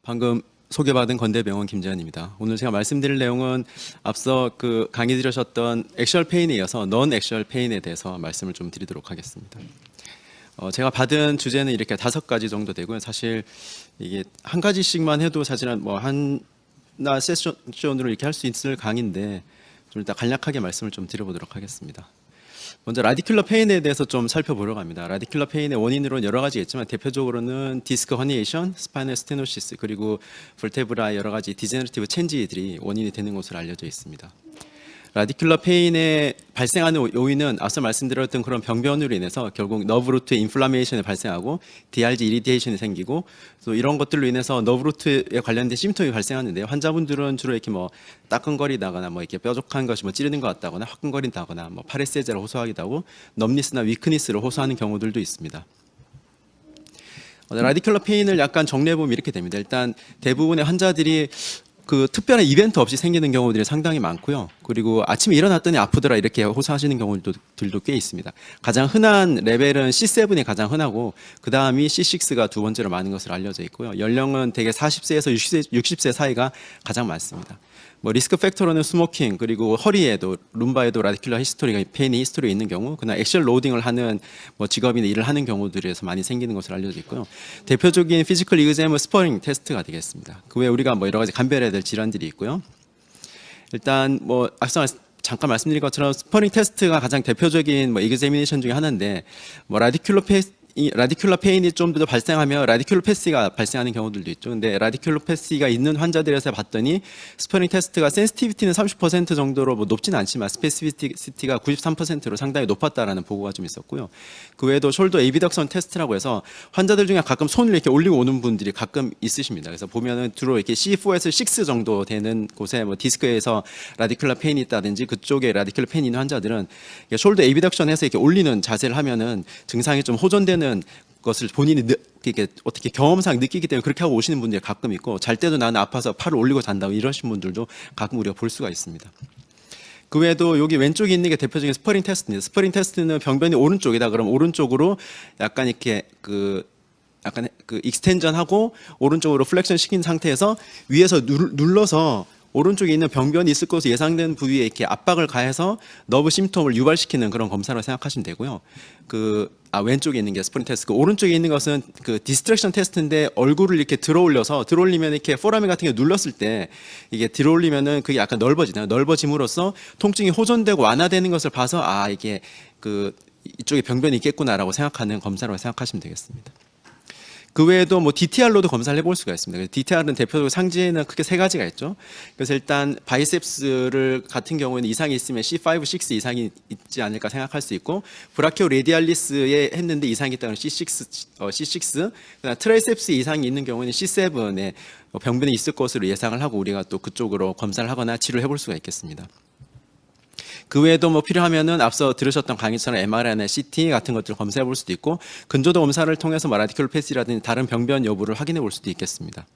방금 소개받은 건대병원 김재현입니다. 오늘 제가 말씀드릴 내용은 앞서 강의 들으셨던 액슈얼 페인에 이어서 넌 액슈얼 페인에 대해서 말씀을 좀 드리도록 하겠습니다. 제가 받은 주제는 이렇게 5가지 정도 되고요. 사실 이게 한 가지씩만 해도 사실은 뭐 하나 세션으로 이렇게 할 수 있을 강의인데 좀 일단 간략하게 말씀을 좀 드려보도록 하겠습니다. 먼저 라디큘러 페인에 대해서 좀 살펴보려고 합니다. 라디큘러 페인의 원인으로는 여러 가지 있지만 대표적으로는 디스크 허니에이션, 스파이널 스테노시스 그리고 볼테브라 여러 가지 디제너러티브 체인지들이 원인이 되는 것으로 알려져 있습니다. 라디큘러 페인에 발생하는 요인은 앞서 말씀드렸던 그런 병변으로 인해서 결국 너브 루트 인플라메이션이 발생하고 DRG 이리테이션이 생기고 또 이런 것들로 인해서 너브 루트에 관련된 심통이 발생하는데요. 환자분들은 주로 이렇게 뭐 따끔거리다거나 뭐 이렇게 뾰족한 것이 뭐 찌르는 것 같다거나 화끈거린다거나 뭐 파레세제를 호소하기도 하고 넘니스나 위크니스를 호소하는 경우들도 있습니다. 라디큘러 페인을 약간 정리해 보면 이렇게 됩니다. 일단 대부분의 환자들이 특별한 이벤트 없이 생기는 경우들이 상당히 많고요. 그리고 아침에 일어났더니 아프더라 이렇게 호소하시는 경우들도 꽤 있습니다. 가장 흔한 레벨은 C7이 가장 흔하고 그 다음이 C6가 두 번째로 많은 것으로 알려져 있고요. 연령은 대개 40세에서 60세 사이가 가장 많습니다. 뭐 리스크 팩터로는 스모킹 그리고 허리에도 룸바에도 라디큘러 히스토리가 페인이 히스토리가 있는 경우, 그나 액션 로딩을 하는 뭐 직업이나 일을 하는 경우들에서 많이 생기는 것으로 알려져 있고요. 대표적인 피지컬 이그제임은 스퍼링 테스트가 되겠습니다. 그 외에 우리가 뭐 여러 가지 감별해야 될 질환들이 있고요. 일단 뭐 앞서 잠깐 말씀드린 것처럼 스퍼링 테스트가 가장 대표적인 뭐 이그제미네이션 중에 하나인데 뭐 라디큘러 페인이 좀 더 발생하면 라디큘러 패시가 발생하는 경우들도 있죠. 근데 라디큘러 패시가 있는 환자들에서 봤더니 스퍼링 테스트가 센시티비티는 30% 정도로 뭐 높지는 않지만 스페시피시티가 93%로 상당히 높았다라는 보고가 좀 있었고요. 그 외에도 숄더 에비덕션 테스트라고 해서 환자들 중에 가끔 손을 이렇게 올리고 오는 분들이 가끔 있으십니다. 그래서 보면은 주로 이렇게 C4에서 6 정도 되는 곳에 뭐 디스크에서 라디큘러 페인이 있다든지 그쪽에 라디큘러 페인이 있는 환자들은 숄더 에비덕션해서 이렇게 올리는 자세를 하면은 증상이 좀 호전되는 것을 본인이 어떻게 경험상 느끼기 때문에 그렇게 하고 오시는 분들이 가끔 있고, 잘 때도 나는 아파서 팔을 올리고 잔다고 이러신 분들도 가끔 우리가 볼 수가 있습니다. 그 외에도 여기 왼쪽에 있는 게 대표적인 스퍼링 테스트입니다. 스퍼링 테스트는 병변이 오른쪽이다 그러면 오른쪽으로 약간 이렇게 익스텐전하고 오른쪽으로 플렉션 시킨 상태에서 위에서 눌러서 오른쪽에 있는 병변이 있을 것으로 예상되는 부위에 이렇게 압박을 가해서 너브 심통을 유발시키는 그런 검사로 생각하시면 되고요. 왼쪽에 있는 게 스프링 테스트, 오른쪽에 있는 것은 디스트랙션 테스트인데 얼굴을 이렇게 들어올리면 이렇게 포라멘 같은 게 눌렀을 때 이게 들어올리면은 그게 약간 넓어지나요? 넓어짐으로써 통증이 호전되고 완화되는 것을 봐서 이게 이쪽에 병변이 있겠구나라고 생각하는 검사로 생각하시면 되겠습니다. 그 외에도 뭐 DTR로도 검사를 해볼 수가 있습니다. DTR은 대표적으로 상지에는 크게 3가지가 있죠. 그래서 일단 바이셉스를 같은 경우에는 이상이 있으면 C5, 6 이상이 있지 않을까 생각할 수 있고, 브라키오 레디알리스에 했는데 이상이 있다면 C6, 그다음 트라이셉스 이상이 있는 경우에는 C7에 병변이 있을 것으로 예상을 하고 우리가 또 그쪽으로 검사를 하거나 치료를 해볼 수가 있겠습니다. 그 외에도 뭐 필요하면은 앞서 들으셨던 강의처럼 MRI나 CT 같은 것들을 검사해 볼 수도 있고, 근조도 검사를 통해서 라디큘러 패시라든지 다른 병변 여부를 확인해 볼 수도 있겠습니다.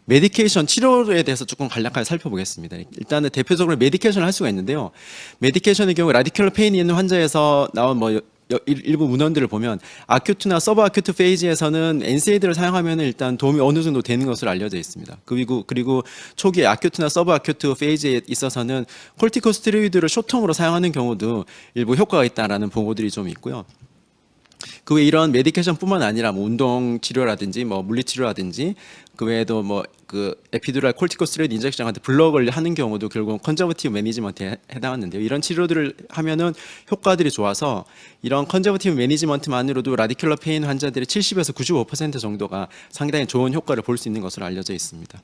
메디케이션 치료에 대해서 조금 간략하게 살펴보겠습니다. 일단은 대표적으로 메디케이션을 할 수가 있는데요. 메디케이션의 경우 라디큘러 페인이 있는 환자에서 나온 뭐 일부 문헌들을 보면 아큐트나 서브 아큐트 페이지에서는 NSAID를 사용하면 일단 도움이 어느 정도 되는 것으로 알려져 있습니다. 그리고 초기 아큐트나 서브 아큐트 페이지에 있어서는 콜티코스테로이드를 쇼통으로 사용하는 경우도 일부 효과가 있다라는 보고들이 좀 있고요. 그 외에 이런 메디케이션뿐만 아니라 뭐 운동 치료라든지 뭐 물리 치료라든지 그 외에도 뭐 에피두랄 콜티코스테로이드 인젝션 같은 블럭을 하는 경우도 결국 컨저버티브 매니지먼트에 해당하는데요. 이런 치료들을 하면은 효과들이 좋아서 이런 컨저버티브 매니지먼트만으로도 라디큘러 페인 환자들의 70에서 95% 정도가 상당히 좋은 효과를 볼 수 있는 것으로 알려져 있습니다.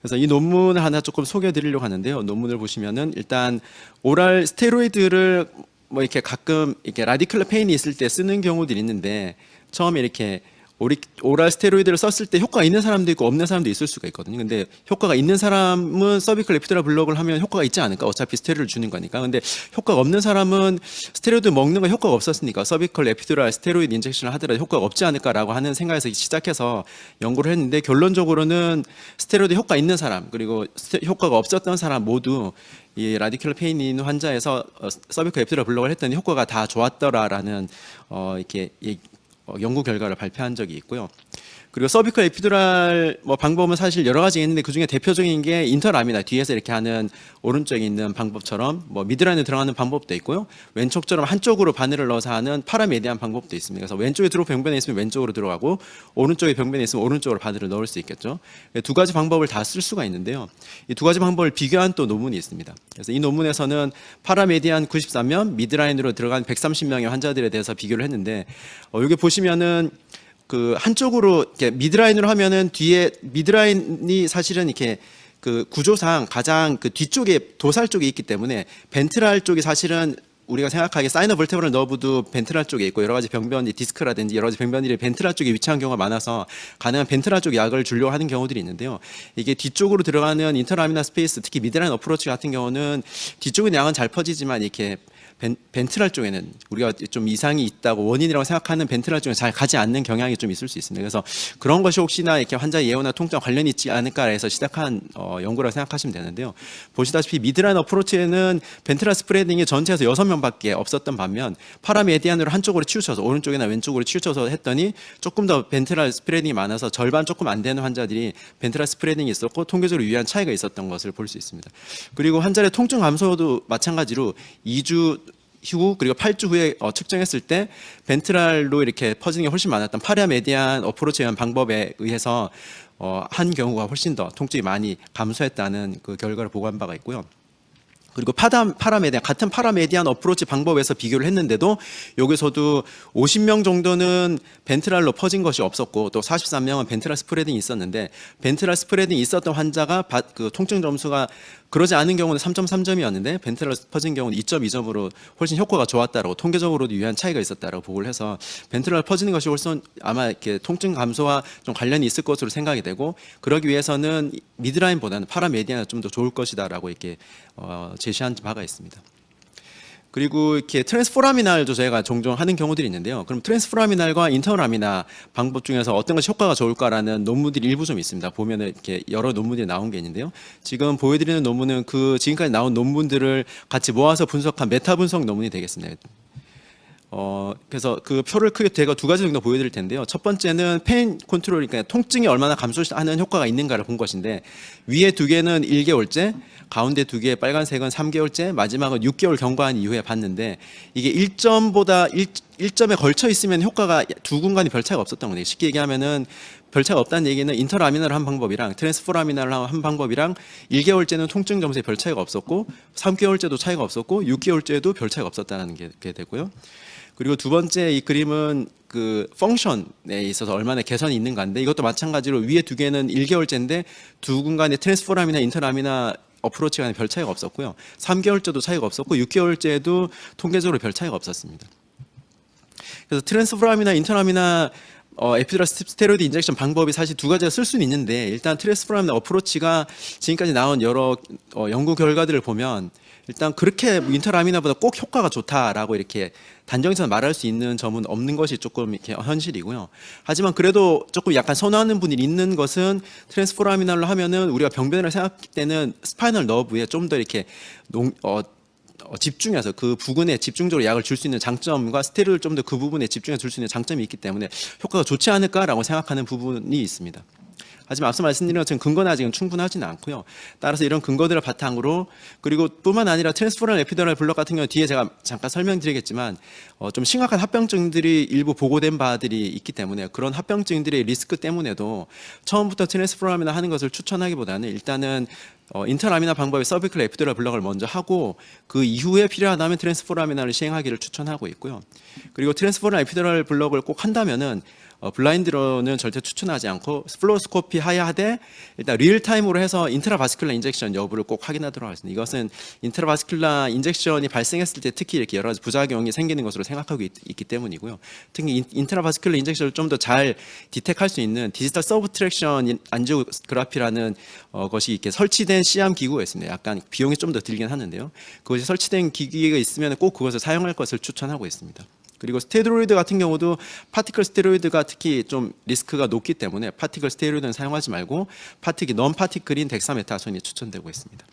그래서 이 논문을 하나 조금 소개해 드리려고 하는데요. 논문을 보시면은 일단 오랄 스테로이드를 뭐 이렇게 가끔 이렇게 라디큘러 페인이 있을 때 쓰는 경우들이 있는데, 처음에 이렇게 오랄 스테로이드를 썼을 때 효과가 있는 사람도 있고 없는 사람도 있을 수가 있거든요. 근데 효과가 있는 사람은 서비컬 에피두랄 블록을 하면 효과가 있지 않을까? 어차피 스테로이드를 주는 거니까. 근데 효과가 없는 사람은 스테로이드 먹는 거 효과가 없었으니까 서비컬 에피두랄 스테로이드 인젝션을 하더라도 효과가 없지 않을까라고 하는 생각에서 시작해서 연구를 했는데, 결론적으로는 스테로이드 효과 있는 사람 그리고 효과가 없었던 사람 모두 이 라디큘러 페인이 있는 환자에서 서비컬 에피두랄 블록을 했더니 효과가 다 좋았더라라는 연구 결과를 발표한 적이 있고요. 그리고 서비컬 에피두랄 방법은 사실 여러 가지 있는데 그 중에 대표적인 게 인터라미나 뒤에서 이렇게 하는 오른쪽에 있는 방법처럼 미드라인에 들어가는 방법도 있고요. 왼쪽처럼 한쪽으로 바늘을 넣어서 하는 파라메디안 방법도 있습니다. 그래서 왼쪽에 병변에 있으면 왼쪽으로 들어가고 오른쪽에 병변에 있으면 오른쪽으로 바늘을 넣을 수 있겠죠. 두 가지 방법을 다 쓸 수가 있는데요. 이 두 가지 방법을 비교한 또 논문이 있습니다. 그래서 이 논문에서는 파라메디안 93명, 미드라인으로 들어간 130명의 환자들에 대해서 비교를 했는데 여기 보시면은 그 한쪽으로 이렇게 미드라인으로 하면은 뒤에 미드라인이 사실은 이렇게 그 구조상 가장 그 뒤쪽에 도살 쪽에 있기 때문에 벤트랄 쪽이 사실은 우리가 생각하기에 사이너 벌테브럴 너브도 벤트랄 쪽에 있고 여러 가지 병변이 디스크라든지 여러 가지 병변들이 벤트랄 쪽에 위치한 경우가 많아서 가능한 벤트랄 쪽 약을 주려고 하는 경우들이 있는데요. 이게 뒤쪽으로 들어가는 인터라미나 스페이스 특히 미드라인 어프로치 같은 경우는 뒤쪽에 약은 잘 퍼지지만 이렇게 벤트랄 쪽에는 우리가 좀 이상이 있다고 원인이라고 생각하는 벤트랄 쪽에 잘 가지 않는 경향이 좀 있을 수 있습니다. 그래서 그런 것이 혹시나 이렇게 환자 예후나 통증과 관련이 있지 않을까 해서 시작한 연구라고 생각하시면 되는데요. 보시다시피 미드라인 어프로치에는 벤트랄 스프레딩이 전체에서 6명밖에 없었던 반면 파라메디안으로 한쪽으로 치우쳐서 오른쪽이나 왼쪽으로 치우쳐서 했더니 조금 더 벤트랄 스프레딩이 많아서 절반 조금 안 되는 환자들이 벤트랄 스프레딩이 있었고 통계적으로 유의한 차이가 있었던 것을 볼 수 있습니다. 그리고 환자의 통증 감소도 마찬가지로 2주 후 그리고 8주 후에 측정했을 때 벤트랄로 이렇게 퍼지는 게 훨씬 많았던 파라메디안 어프로치에 의한 방법에 의해서 한 경우가 훨씬 더 통증이 많이 감소했다는 그 결과를 보고한 바가 있고요. 그리고 파라메디안 같은 파라메디안 어프로치 방법에서 비교를 했는데도 여기서도 50명 정도는 벤트랄로 퍼진 것이 없었고 또 43명은 벤트랄 스프레딩이 있었는데 벤트랄 스프레딩이 있었던 환자가 그 통증 점수가 그러지 않은 경우는 3.3점이었는데 벤트랄 퍼진 경우는 2.2점으로 훨씬 효과가 좋았다라고 통계적으로도 유의한 차이가 있었다라고 보고를 해서 벤트랄 퍼지는 것이 훨씬 아마 이렇게 통증 감소와 좀 관련이 있을 것으로 생각이 되고 그러기 위해서는 미드라인보다는 파라메디안이 좀 더 좋을 것이다라고 이렇게 제시한 바가 있습니다. 그리고 이렇게 트랜스포라미날도 저희가 종종 하는 경우들이 있는데요. 그럼 트랜스포라미날과 인터라미나 방법 중에서 어떤 것이 효과가 좋을까라는 논문들이 일부 좀 있습니다. 보면은 이렇게 여러 논문들이 나온 게 있는데요. 지금 보여드리는 논문은 그 지금까지 나온 논문들을 같이 모아서 분석한 메타 분석 논문이 되겠습니다. 그래서 그 표를 크게 제가 두 가지 정도 보여드릴 텐데요. 첫 번째는 페인 컨트롤, 그러니까 통증이 얼마나 감소하는 효과가 있는가를 본 것인데 위에 두 개는 1개월째, 가운데 두 개 빨간색은 3개월째, 마지막은 6개월 경과한 이후에 봤는데 이게 1점에 걸쳐 있으면 효과가 두 군간이 별 차이가 없었던 거예요. 쉽게 얘기하면은 별 차이가 없다는 얘기는 인터라미나를 한 방법이랑 트랜스포라미나를 한 방법이랑 1개월째는 통증 점수에 별 차이가 없었고 3개월째도 차이가 없었고 6개월째도 별 차이가 없었다는 게 되고요. 그리고 두 번째 이 그림은 그 펑션에 있어서 얼마나 개선이 있는가인데 이것도 마찬가지로 위에 두 개는 1개월째인데 두 군간의 트랜스포라미나 인터라미나 어프로치 간에 별 차이가 없었고요. 3개월째도 차이가 없었고 6개월째도 통계적으로 별 차이가 없었습니다. 그래서 트랜스포라미나 인터라미나 에피드랄 스테로이드 인젝션 방법이 사실 두 가지가 쓸 수는 있는데 일단 트랜스포라미나 어프로치가 지금까지 나온 여러 연구 결과들을 보면 일단 그렇게 인터라미나보다 꼭 효과가 좋다라고 이렇게 단정해서 말할 수 있는 점은 없는 것이 조금 이렇게 현실이고요. 하지만 그래도 조금 약간 선호하는 분이 있는 것은 트랜스포라미나로 하면은 우리가 병변을 생각할 때는 스파이널 너브에 좀 더 이렇게 집중해서 그 부근에 집중적으로 약을 줄 수 있는 장점과 스테로이드를 좀 더 그 부분에 집중해서 줄 수 있는 장점이 있기 때문에 효과가 좋지 않을까라고 생각하는 부분이 있습니다. 하지만 앞서 말씀드린 것처럼 근거는 아직은 충분하지는 않고요. 따라서 이런 근거들을 바탕으로 그리고 뿐만 아니라 트랜스포럴 에피더럴 블록 같은 경우 뒤에 제가 잠깐 설명드리겠지만 좀 심각한 합병증들이 일부 보고된 바들이 있기 때문에 그런 합병증들의 리스크 때문에도 처음부터 트랜스포라미나 하는 것을 추천하기보다는 일단은 인터라미나 방법의 서비클 에피더럴 블록을 먼저 하고 그 이후에 필요하다면 트랜스포라미나를 시행하기를 추천하고 있고요. 그리고 트랜스포럴 에피더럴 블록을 꼭 한다면은 블라인드로는 절대 추천하지 않고 플로스코피 하야하되 일단 리얼타임으로 해서 인트라바스큘라 인젝션 여부를 꼭 확인하도록 하겠습니다. 이것은 인트라바스큘라 인젝션이 발생했을 때 특히 이렇게 여러 가지 부작용이 생기는 것으로 생각하고 있기 때문이고요. 특히 인트라바스큘라 인젝션을 좀 더 잘 디텍할 수 있는 디지털 서브트랙션 안지오그라피라는 것이 이렇게 설치된 시암 기구가 있습니다. 약간 비용이 좀 더 들긴 하는데요. 그것이 설치된 기기가 있으면 꼭 그것을 사용할 것을 추천하고 있습니다. 그리고 스테로이드 같은 경우도 파티클 스테로이드가 특히 좀 리스크가 높기 때문에 파티클 스테로이드는 사용하지 말고 non 파티클인 덱사메타손이 추천되고 있습니다.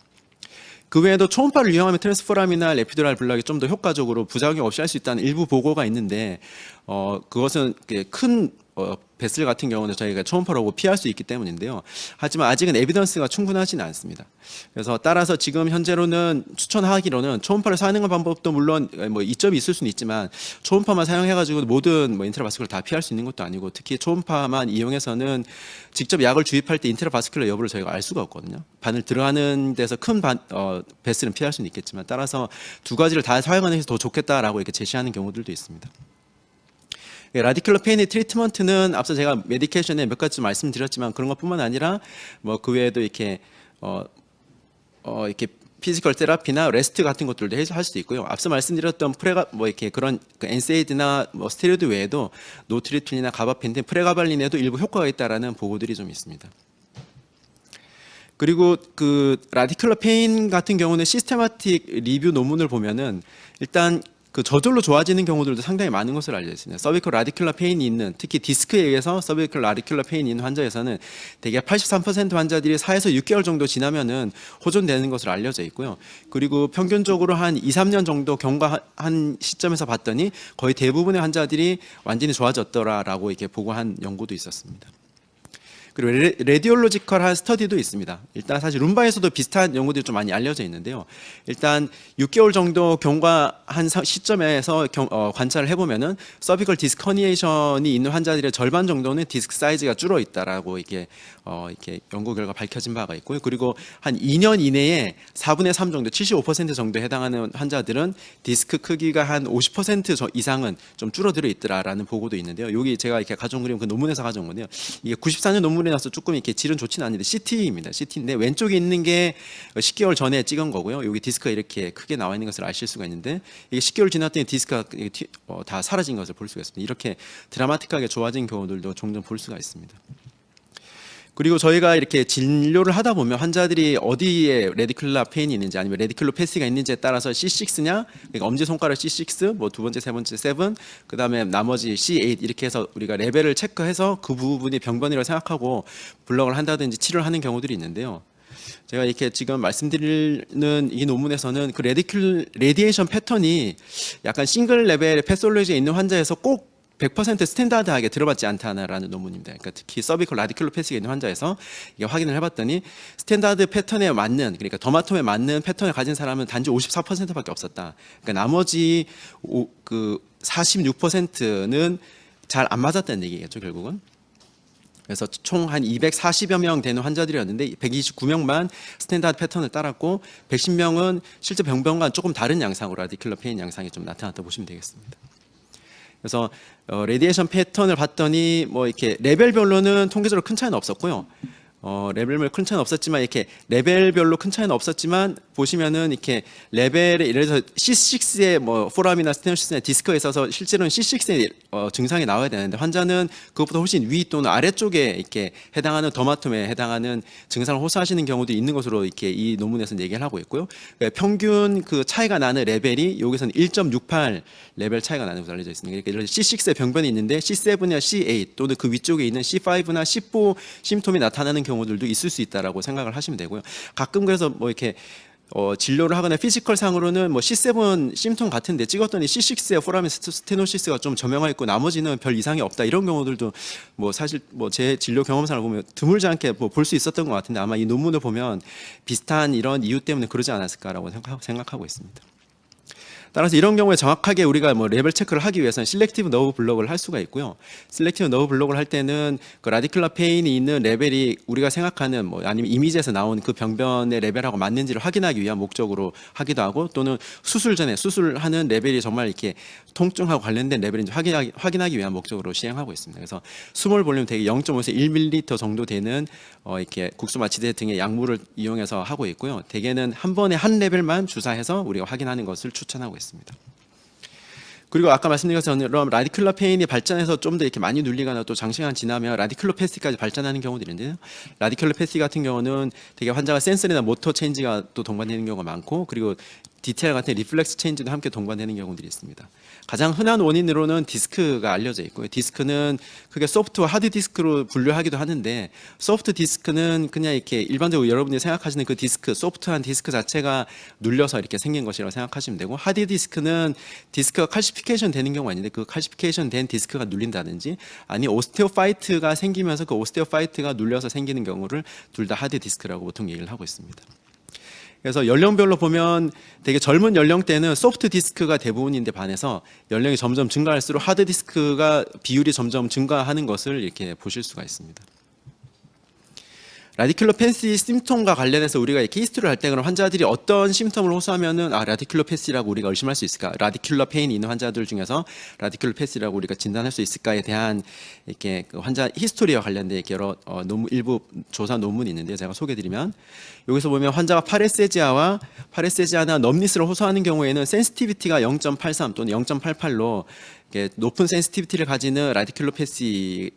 그 외에도 초음파를 이용하면 트랜스포라미나 에피두랄 블록이 좀 더 효과적으로 부작용 없이 할 수 있다는 일부 보고가 있는데 그것은 큰 베슬 같은 경우는 저희가 초음파로 피할 수 있기 때문인데요. 하지만 아직은 에비던스가 충분하지는 않습니다. 그래서 따라서 지금 현재로는 추천하기로는 초음파를 사용하는 방법도 물론 뭐 이점이 있을 수는 있지만 초음파만 사용해가지고 모든 뭐 인트라바스큘러 다 피할 수 있는 것도 아니고 특히 초음파만 이용해서는 직접 약을 주입할 때 인트라바스큘러 여부를 저희가 알 수가 없거든요. 바늘 들어가는 데서 큰 베슬은 피할 수는 있겠지만 따라서 두 가지를 다 사용하는 게 더 좋겠다라고 이렇게 제시하는 경우들도 있습니다. 라디큘러 페인의 트리트먼트는 앞서 제가 메디케이션에 몇 가지 말씀드렸지만 그런 것뿐만 아니라 뭐 그 외에도 이렇게 이렇게 피지컬 테라피나 레스트 같은 것들도 할 수도 있고요. 앞서 말씀드렸던 뭐 이렇게 그런 엔세이드나 뭐 스테로이드 외에도 노트리툴이나 가바펜틴, 프레가발린에도 일부 효과가 있다라는 보고들이 좀 있습니다. 그리고 그 라디큘러 페인 같은 경우는 시스테마틱 리뷰 논문을 보면은 일단 그 저절로 좋아지는 경우들도 상당히 많은 것으로 알려져 있습니다. 서비컬 라디큘러 페인이 있는 특히 디스크에 의해서 서비컬 라디큘러 페인이 있는 환자에서는 대개 83% 환자들이 4에서 6개월 정도 지나면은 호전되는 것으로 알려져 있고요. 그리고 평균적으로 한 2, 3년 정도 경과한 시점에서 봤더니 거의 대부분의 환자들이 완전히 좋아졌더라라고 이렇게 보고한 연구도 있었습니다. 그리고 레디올로지컬한 스터디도 있습니다. 일단 사실 룸바에서도 비슷한 연구들이 좀 많이 알려져 있는데요. 일단 6개월 정도 경과한 시점에서 관찰을 해보면은 서비컬 디스커니에이션이 있는 환자들의 절반 정도는 디스크 사이즈가 줄어 있다라고 이렇게 연구 결과 밝혀진 바가 있고요. 그리고 한 2년 이내에 4분의 3 정도, 75% 정도에 해당하는 환자들은 디스크 크기가 한 50% 이상은 좀 줄어들어 있더라라는 보고도 있는데요. 여기 제가 이렇게 가져온 그림 그 논문에서 가져온 건데요. 이게 94년 논문에 나서 조금 이렇게 질은 좋지는 않은데 CT입니다. CT인데 왼쪽에 있는 게 10개월 전에 찍은 거고요. 여기 디스크가 이렇게 크게 나와 있는 것을 아실 수가 있는데 이게 10개월 지났더니 디스크가 다 사라진 것을 볼 수가 있습니다. 이렇게 드라마틱하게 좋아진 경우들도 종종 볼 수가 있습니다. 그리고 저희가 이렇게 진료를 하다 보면 환자들이 어디에 레디큘러 페인이 있는지 아니면 레디큘러 패스가 있는지에 따라서 C6냐, 그러니까 엄지손가락 C6, 뭐 두 번째, 세 번째 7, 그 다음에 나머지 C8 이렇게 해서 우리가 레벨을 체크해서 그 부분이 병변이라고 생각하고 블럭을 한다든지 치료를 하는 경우들이 있는데요. 제가 이렇게 지금 말씀드리는 이 논문에서는 그 레디에이션 패턴이 약간 싱글 레벨 패솔로지에 있는 환자에서 꼭 100% 스탠다드하게 들어맞지 않다라는 논문입니다. 그러니까 특히 서비컬 라디큘러 패스가 있는 환자에서 이게 확인을 해봤더니 스탠다드 패턴에 맞는, 그러니까 더마톰에 맞는 패턴을 가진 사람은 단지 54%밖에 없었다. 그러니까 나머지 그 46%는 잘 안 맞았다는 얘기겠죠, 결국은. 그래서 총 한 240여 명 되는 환자들이었는데 129명만 스탠다드 패턴을 따랐고 110명은 실제 병변과 조금 다른 양상으로 라디큘러 페인 양상이 좀 나타났다 보시면 되겠습니다. 그래서 레디에이션 패턴을 봤더니 뭐 이렇게 레벨별로는 통계적으로 큰 차이는 없었고요. 레벨별 큰 차이는 없었지만 이렇게 레벨별로 큰 차이는 없었지만 보시면은 이렇게 레벨에 예를 들어서 C6의 뭐 포람이나 스테노시스나 디스크에 있어서 실제로는 C6의 증상이 나와야 되는데 환자는 그것보다 훨씬 위 또는 아래쪽에 이렇게 해당하는 더마톰에 해당하는 증상을 호소하시는 경우도 있는 것으로 이렇게 이 논문에서는 얘기를 하고 있고요. 평균 그 차이가 나는 레벨이 여기서는 1.68 레벨 차이가 나는 것으로 알려져 있습니다. 그러니까 예를 들어 C6의 병변이 있는데 C7이나 C8 또는 그 위쪽에 있는 C5나 C4 심톰이 나타나는 경우들도 있을 수 있다라고 생각을 하시면 되고요. 가끔 그래서 뭐 이렇게 진료를 하거나 피지컬 상으로는 뭐 C7 심통 같은데 찍었더니 C6의 포라민 스테노시스가 좀 저명화 있고 나머지는 별 이상이 없다 이런 경우들도 뭐 사실 뭐 제 진료 경험상을 보면 드물지 않게 뭐 볼 수 있었던 것 같은데 아마 이 논문을 보면 비슷한 이런 이유 때문에 그러지 않았을까라고 생각하고 있습니다. 따라서 이런 경우에 정확하게 우리가 뭐 레벨 체크를 하기 위해서는 실렉티브 너브 블록을 할 수가 있고요. 실렉티브 너브 블록을 할 때는 그 라디큘러 페인이 있는 레벨이 우리가 생각하는 뭐 아니면 이미지에서 나온 그 병변의 레벨하고 맞는지를 확인하기 위한 목적으로 하기도 하고 또는 수술 전에 수술하는 레벨이 정말 이렇게 통증하고 관련된 레벨인지 확인하기 위한 목적으로 시행하고 있습니다. 그래서 스몰 볼륨 대개 0.5에서 1ml 정도 되는 이렇게 국소 마취제 등의 약물을 이용해서 하고 있고요. 대개는 한 번에 한 레벨만 주사해서 우리가 확인하는 것을 추천하고 있습니다. 그리고 아까 말씀드린 것처럼 라디큘러 페인이 발전해서 좀 더 이렇게 많이 눌리거나 또 장시간 지나면 라디큘러 패스까지 발전하는 경우들이 있는데요. 라디큘러 패스 같은 경우는 되게 환자가 센서리나 모터 체인지가 또 동반되는 경우가 많고 그리고 DTR 같은 리플렉스 체인지도 함께 동반되는 경우들이 있습니다. 가장 흔한 원인으로는 디스크가 알려져 있고요. 디스크는 크게 소프트와 하드 디스크로 분류하기도 하는데, 소프트 디스크는 그냥 이렇게 일반적으로 여러분이 생각하시는 그 디스크, 소프트한 디스크 자체가 눌려서 이렇게 생긴 것이라고 생각하시면 되고, 하드 디스크는 디스크가 칼시피케이션 되는 경우가 있는데, 그 칼시피케이션 된 디스크가 눌린다든지, 아니 오스테오파이트가 생기면서 그 오스테오파이트가 눌려서 생기는 경우를 둘 다 하드 디스크라고 보통 얘기를 하고 있습니다. 그래서 연령별로 보면 되게 젊은 연령대는 소프트 디스크가 대부분인데 반해서 연령이 점점 증가할수록 하드 디스크가 비율이 점점 증가하는 것을 이렇게 보실 수가 있습니다. 라디큘로패시 심통과 관련해서 우리가 이렇게 히스토리를 할 때 그럼 환자들이 어떤 심통을 호소하면은 라디큘로패시라고 우리가 의심할 수 있을까? 라디큘러 페인이 있는 환자들 중에서 라디큘로패시라고 우리가 진단할 수 있을까에 대한 이렇게 그 환자 히스토리와 관련된 여러 일부 조사 논문이 있는데 제가 소개드리면 여기서 보면 환자가 파레세지아나 넘니스를 호소하는 경우에는 센시티비티가 0.83 또는 0.88로 높은 센시티비티를 가지는 라디큘로패시를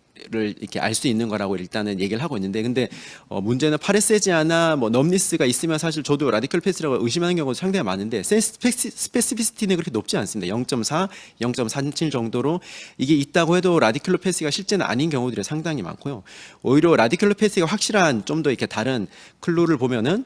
이렇게 알 수 있는 거라고 일단은 얘기를 하고 있는데, 근데 문제는 파레세지아나 넘니스가 있으면 사실 저도 라디큘로패시라고 의심하는 경우도 상당히 많은데 스페시피시티는 그렇게 높지 않습니다. 0.4, 0.37 정도로 이게 있다고 해도 라디큘로패시가 실제는 아닌 경우들이 상당히 많고요. 오히려 라디큘로패시가 확실한 좀 더 이렇게 다른 클루를 보면은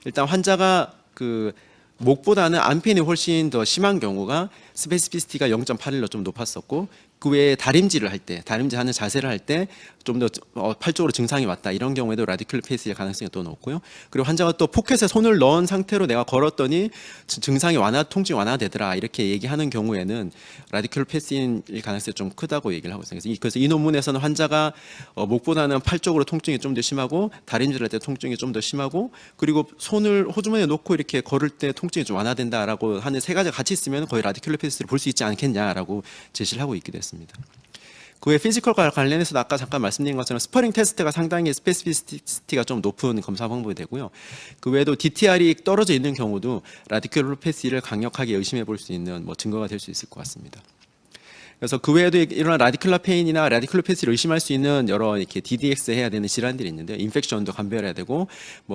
일단 환자가 그 목보다는 안펜이 훨씬 더 심한 경우가 스페시피시티가 0.81로 좀 높았었고, 그 외에 다림질을 할 때, 다림질하는 자세를 할 때 좀 더 팔 쪽으로 증상이 왔다, 이런 경우에도 라디큘로패시의 가능성이 또 높고요. 그리고 환자가 또 포켓에 손을 넣은 상태로 내가 걸었더니 증상이 통증이 완화되더라, 이렇게 얘기하는 경우에는 라디큘로패시일 가능성이 좀 크다고 얘기를 하고 있어요. 그래서 이 논문에서는 환자가 목보다는 팔 쪽으로 통증이 좀 더 심하고, 다림질할 때 통증이 좀 더 심하고, 그리고 손을 호주머니에 놓고 이렇게 걸을 때 통증이 좀 완화된다라고 하는 세 가지가 같이 있으면 거의 라디큘로패시를 볼 수 있지 않겠냐라고 제시를 하고 있기도 했습니다. 그 외 피지컬과 관련해서도 아까 잠깐 말씀드린 것처럼 스퍼링 테스트가 상당히 스페시피시티가 좀 높은 검사 방법이 되고요. 그 외에도 DTR이 떨어져 있는 경우도 라디큘로패시를 강력하게 의심해 볼 수 있는 증거가 될 수 있을 것 같습니다. 그래서 그 외에도 이런 라디큘러 페인이나 라디큘로패시를 의심할 수 있는 여러 이렇게 DDX 해야 되는 질환들이 있는데, 인펙션도 감별해야 되고,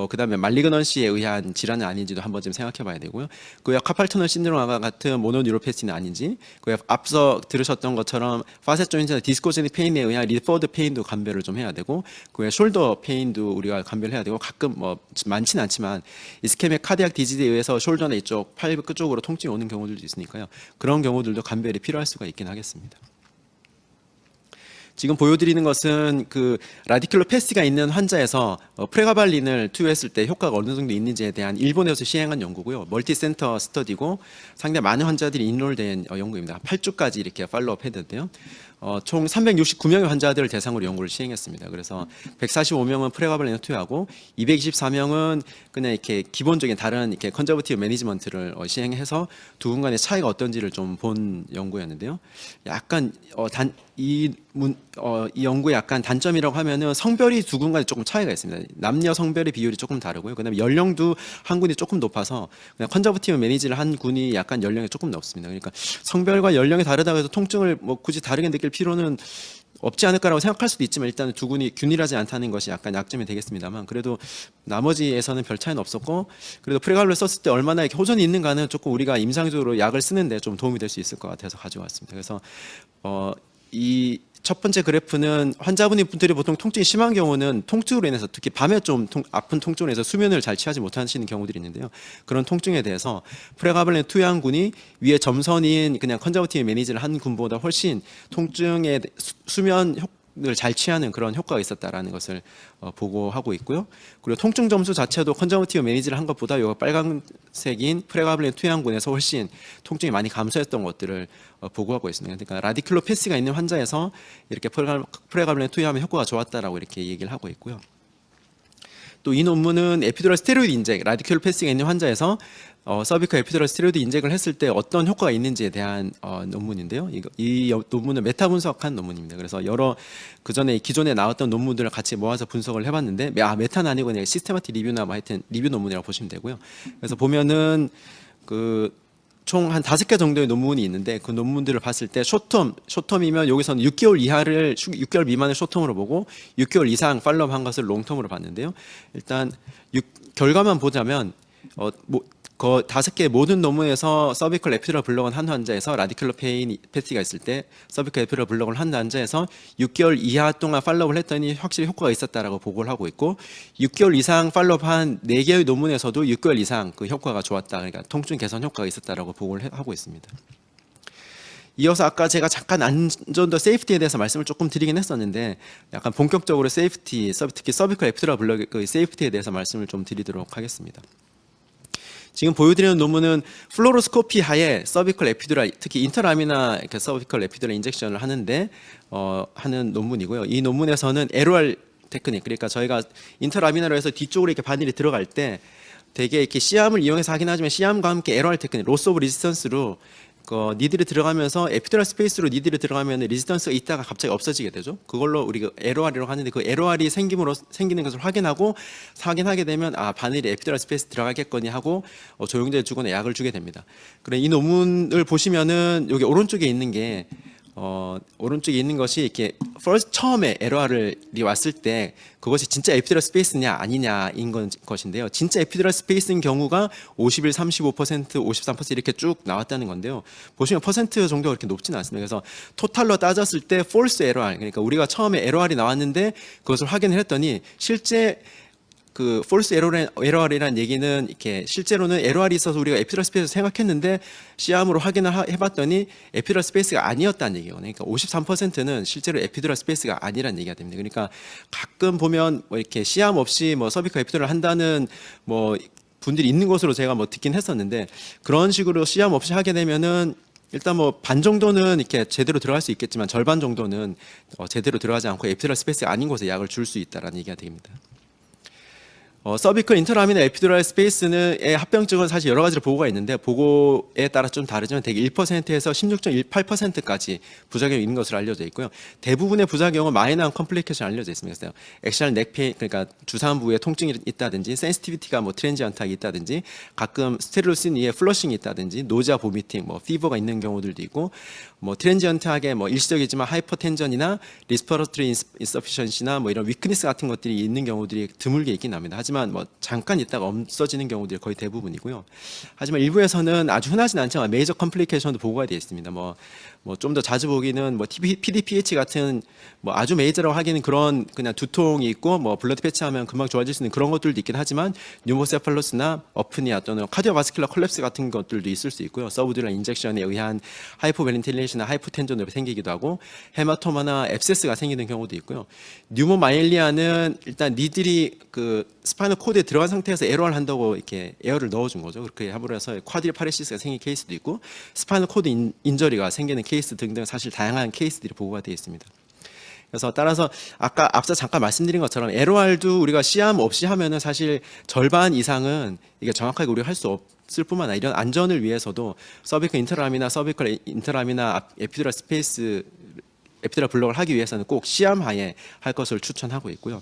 그다음에 말리그넌시에 의한 질환은 아닌지도 한번 좀 생각해봐야 되고요. 그 외에 카팔 터널 신드롬과 같은 모노뉴로패시는 아닌지, 그 외에 앞서 들으셨던 것처럼 파셋 조인트나 디스코제닉 페인에 의한 리퍼드 페인도 감별을 좀 해야 되고, 그 외에 숄더 페인도 우리가 감별해야 되고, 가끔 많지는 않지만 이스케믹 카디악 디지즈에 의해서 숄더나 이쪽 팔 끝쪽으로 통증이 오는 경우들도 있으니까요. 그런 경우들도 감별이 필요할 수가 있긴 하겠습니다. 지금 보여드리는 것은 그 라디큘로패시가 있는 환자에서 프레가발린을 투여했을 때 효과가 어느 정도 있는지에 대한 일본에서 시행한 연구고요. 멀티센터 스터디고 상당히 많은 환자들이 인롤된 연구입니다. 8주까지 이렇게 팔로업 했는데요. 총 369명의 환자들을 대상으로 연구를 시행했습니다. 그래서 145명은 프레가발린을 투여하고 224명은 그냥 이렇게 기본적인 다른 이렇게 컨저버티브 매니지먼트를 시행해서 두 군간의 차이가 어떤지를 좀 본 연구였는데요. 약간 이 연구의 약간 단점이라고 하면은 성별이 두 군간에 조금 차이가 있습니다. 남녀 성별의 비율이 조금 다르고요. 그다음에 연령도 한 군이 조금 높아서 그냥 컨저버티브 매니지를 한 군이 약간 연령이 조금 높습니다. 그러니까 성별과 연령이 다르다고 해서 통증을 굳이 다르게 느낄 필요는 없지 않을까라고 생각할 수도 있지만, 일단은 두 군이 균일하지 않다는 것이 약간 약점이 되겠습니다만, 그래도 나머지에서는 별 차이는 없었고, 그래도 프레가블을 썼을 때 얼마나 이렇게 호전이 있는가는 조금 우리가 임상적으로 약을 쓰는데 좀 도움이 될 수 있을 것 같아서 가져왔습니다. 그래서 이 첫 번째 그래프는 환자분들이 보통 통증이 심한 경우는 통증으로 인해서, 특히 밤에 좀 아픈 통증으로 인해서 수면을 잘 취하지 못하시는 경우들이 있는데요. 그런 통증에 대해서 프레가블린 투여한 군이 위에 점선인 그냥 컨저버티브 매니지를 한 군보다 훨씬 통증의 수면을 잘 취하는 그런 효과가 있었다라는 것을 보고하고 있고요. 그리고 통증 점수 자체도 컨저버티브 매니지를 한 것보다 이 빨간색인 프레가블린 투여한 군에서 훨씬 통증이 많이 감소했던 것들을 보고하고 있습니다. 그러니까 라디큘로패시가 있는 환자에서 이렇게 프레가블린 투여하면 효과가 좋았다라고 이렇게 얘기를 하고 있고요. 또 이 논문은 에피두랄 스테로이드 인젝, 라디큘로패시가 있는 환자에서 서비컬 에피두랄 스테로이드 인젝을 했을 때 어떤 효과가 있는지에 대한 논문인데요. 이 논문은 메타 분석한 논문입니다. 그래서 여러 그전에 기존에 나왔던 논문들을 같이 모아서 분석을 해봤는데, 메타는 아니고 그냥 시스테마틱 리뷰나 하여튼 리뷰 논문이라고 보시면 되고요. 그래서 보면은 총 한 5개 정도의 논문이 있는데, 그 논문들을 봤을 때 쇼텀이면 여기서는 6개월 미만을 쇼텀으로 보고 6개월 이상 팔로우한 것을 롱텀으로 봤는데요. 일단 결과만 보자면 그 5개 모든 논문에서 서비컬 에피dural 블록은 한 환자에서 라디큘러 페인 패티가 있을 때 서비컬 에피dural 블록을 한 환자에서 6개월 이하 동안 팔로우를 했더니 확실히 효과가 있었다라고 보고를 하고 있고 6개월 이상 팔로우한 4개의 논문에서도 6개월 이상 그 효과가 좋았다. 그러니까 통증 개선 효과가 있었다라고 보고를 하고 있습니다. 이어서 아까 제가 잠깐 안전도 세이프티에 대해서 말씀을 조금 드리긴 했었는데 약간 본격적으로 세이프티, 특히 서비컬 에피dural 블록의 그 세이프티에 대해서 말씀을 좀 드리도록 하겠습니다. 지금 보여드리는 논문은 플로로스코피 하에 서비컬 에피dural, 특히 인터라미나 서비컬 에피dural 인젝션을 하는데 하는 논문이고요. 이 논문에서는 LOR 테크닉, 그러니까 저희가 인터라미나로 해서 뒤쪽으로 이렇게 바늘이 들어갈 때 되게 이렇게 시암을 이용해서 하긴 하지만 시암과 함께 LOR 테크닉, 로스 오브 리지스턴스로 니들이 들어가면서 에피dural 스페이스로 니들이 들어가면 리지스턴스가 있다가 갑자기 없어지게 되죠. 그걸로 우리가 LOR이라고 하는데 그 LOR이 생기는 것을 확인하게 되면 바늘이 에피dural 스페이스 들어가겠거니 하고 조영제를 주거나 약을 주게 됩니다. 그래 이 논문을 보시면은 여기 오른쪽에 있는 게 오른쪽에 있는 것이 이렇게 처음에 LOR이 왔을 때 그것이 진짜 에피dural 스페이스냐 아니냐인 것인데요. 진짜 에피dural 스페이스인 경우가 51, 35%, 53% 이렇게 쭉 나왔다는 건데요. 보시면 퍼센트 정도가 그렇게 높지는 않습니다. 그래서 토탈로 따졌을 때 false LOR, 그러니까 우리가 처음에 LOR이 나왔는데 그것을 확인을 했더니 실제 그 false LOR이라는 얘기는 이렇게 실제로는 LOR이 있어서 우리가 에피dural 스페이스 생각했는데 시암으로 확인을 해봤더니 에피dural 스페이스가 아니었다는 얘기예요. 그러니까 53%는 실제로 에피dural 스페이스가 아니라는 얘기가 됩니다. 그러니까 가끔 보면 이렇게 시암 없이 서비컬 에피dural 한다는 분들이 있는 것으로 제가 듣긴 했었는데 그런 식으로 시암 없이 하게 되면은 일단 반 정도는 이렇게 제대로 들어갈 수 있겠지만 절반 정도는 제대로 들어가지 않고 에피dural 스페이스가 아닌 곳에 약을 줄 수 있다라는 얘기가 됩니다. 서비컬 인터라미나 에피dural 스페이스의 합병증은 사실 여러 가지로 보고가 있는데 보고에 따라 좀 다르지만 대개 1%에서 16.18%까지 부작용이 있는 것으로 알려져 있고요. 대부분의 부작용은 마이너한 컴플리케이션 알려져 있습니다. 그래서 액시얼 넥페인, 그러니까 주사한 부위에 통증이 있다든지 센시티비티가 트랜지언트하게 있다든지 가끔 스테로신 이에 플러싱이 있다든지 노지아 보미팅, 피버가 있는 경우들도 있고 트랜지언트하게 일시적이지만 하이퍼텐전이나 리스퍼러트리 인서피션시나 이런 위크니스 같은 것들이 있는 경우들이 드물게 있긴 합니다. 하지만 잠깐 있다가 없어지는 경우들이 거의 대부분이고요. 하지만 일부에서는 아주 흔하진 않지만 메이저 컴플리케이션도 보고가 되어 있습니다. 좀 더 자주 보기는 PDPH 같은 아주 메이저라고 하기는 그런 그냥 두통이 있고 블러드 패치하면 금방 좋아질 수 있는 그런 것들도 있긴 하지만 뉴모세팔로스나 어프니아 또는 카디오바스큘러 콜랩스 같은 것들도 있을 수 있고요. 서브듀럴 인젝션에 의한 하이포벤틸레이션이나 하이포텐전으로 생기기도 하고 헤마토마나 앱세스가 생기는 경우도 있고요. 뉴모마일리아는 일단 니들이 그 스파이널 코드에 들어간 상태에서 에러를 한다고 이렇게 에어를 넣어준 거죠. 그렇게 함으로 해서 쿼드리 파레시스가 생긴 케이스도 있고 스파이널 코드 인저리가 생기는 케이스 등등 사실 다양한 케이스들이 보고가 되어 있습니다. 그래서 따라서 아까 앞서 잠깐 말씀드린 것처럼 LOR도 우리가 시암 없이 하면은 사실 절반 이상은 이게 정확하게 우리가 할 수 없을 뿐만 아니라 이런 안전을 위해서도 서비컬 인터라미나 에피dural 스페이스 에피dural 블록을 하기 위해서는 꼭 시암 하에 할 것을 추천하고 있고요.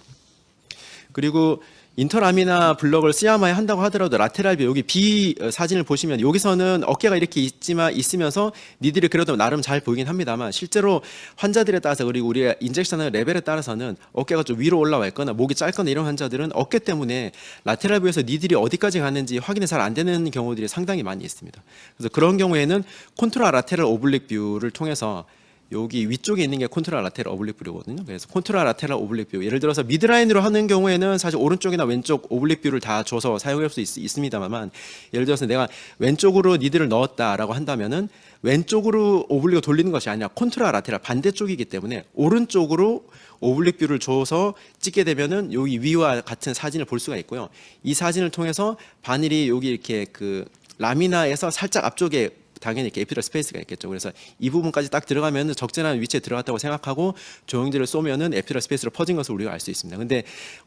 그리고 인터라미나 블럭을 시아마에 한다고 하더라도 라테랄 뷰 여기 B 사진을 보시면 여기서는 어깨가 이렇게 있으면서 니들이 그래도 나름 잘 보이긴 합니다만 실제로 환자들에 따라서 그리고 우리가 인젝션의 레벨에 따라서는 어깨가 좀 위로 올라와 있거나 목이 짧거나 이런 환자들은 어깨 때문에 라테랄 뷰에서 니들이 어디까지 가는지 확인이 잘 안 되는 경우들이 상당히 많이 있습니다. 그래서 그런 경우에는 콘트라 라테랄 오블릭 뷰를 통해서 여기 위쪽에 있는 게 콘트라 라테랄 오블릭 뷰거든요. 그래서 콘트라 라테랄 오블릭 뷰. 예를 들어서 미드라인으로 하는 경우에는 사실 오른쪽이나 왼쪽 오블릭 뷰를 다 줘서 사용할 수 있습니다만 예를 들어서 내가 왼쪽으로 니들을 넣었다라고 한다면은 왼쪽으로 오블릭을 돌리는 것이 아니라 콘트라 라테랄 반대쪽이기 때문에 오른쪽으로 오블릭 뷰를 줘서 찍게 되면은 여기 위와 같은 사진을 볼 수가 있고요. 이 사진을 통해서 바늘이 여기 이렇게 그 라미나에서 살짝 앞쪽에 당연히 이렇게 에피dural 스페이스가 있겠죠. 그래서 이 부분까지 딱 들어가면 적절한 위치에 들어갔다고 생각하고 조영제를 쏘면은 에피dural 스페이스로 퍼진 것을 우리가 알 수 있습니다. 근데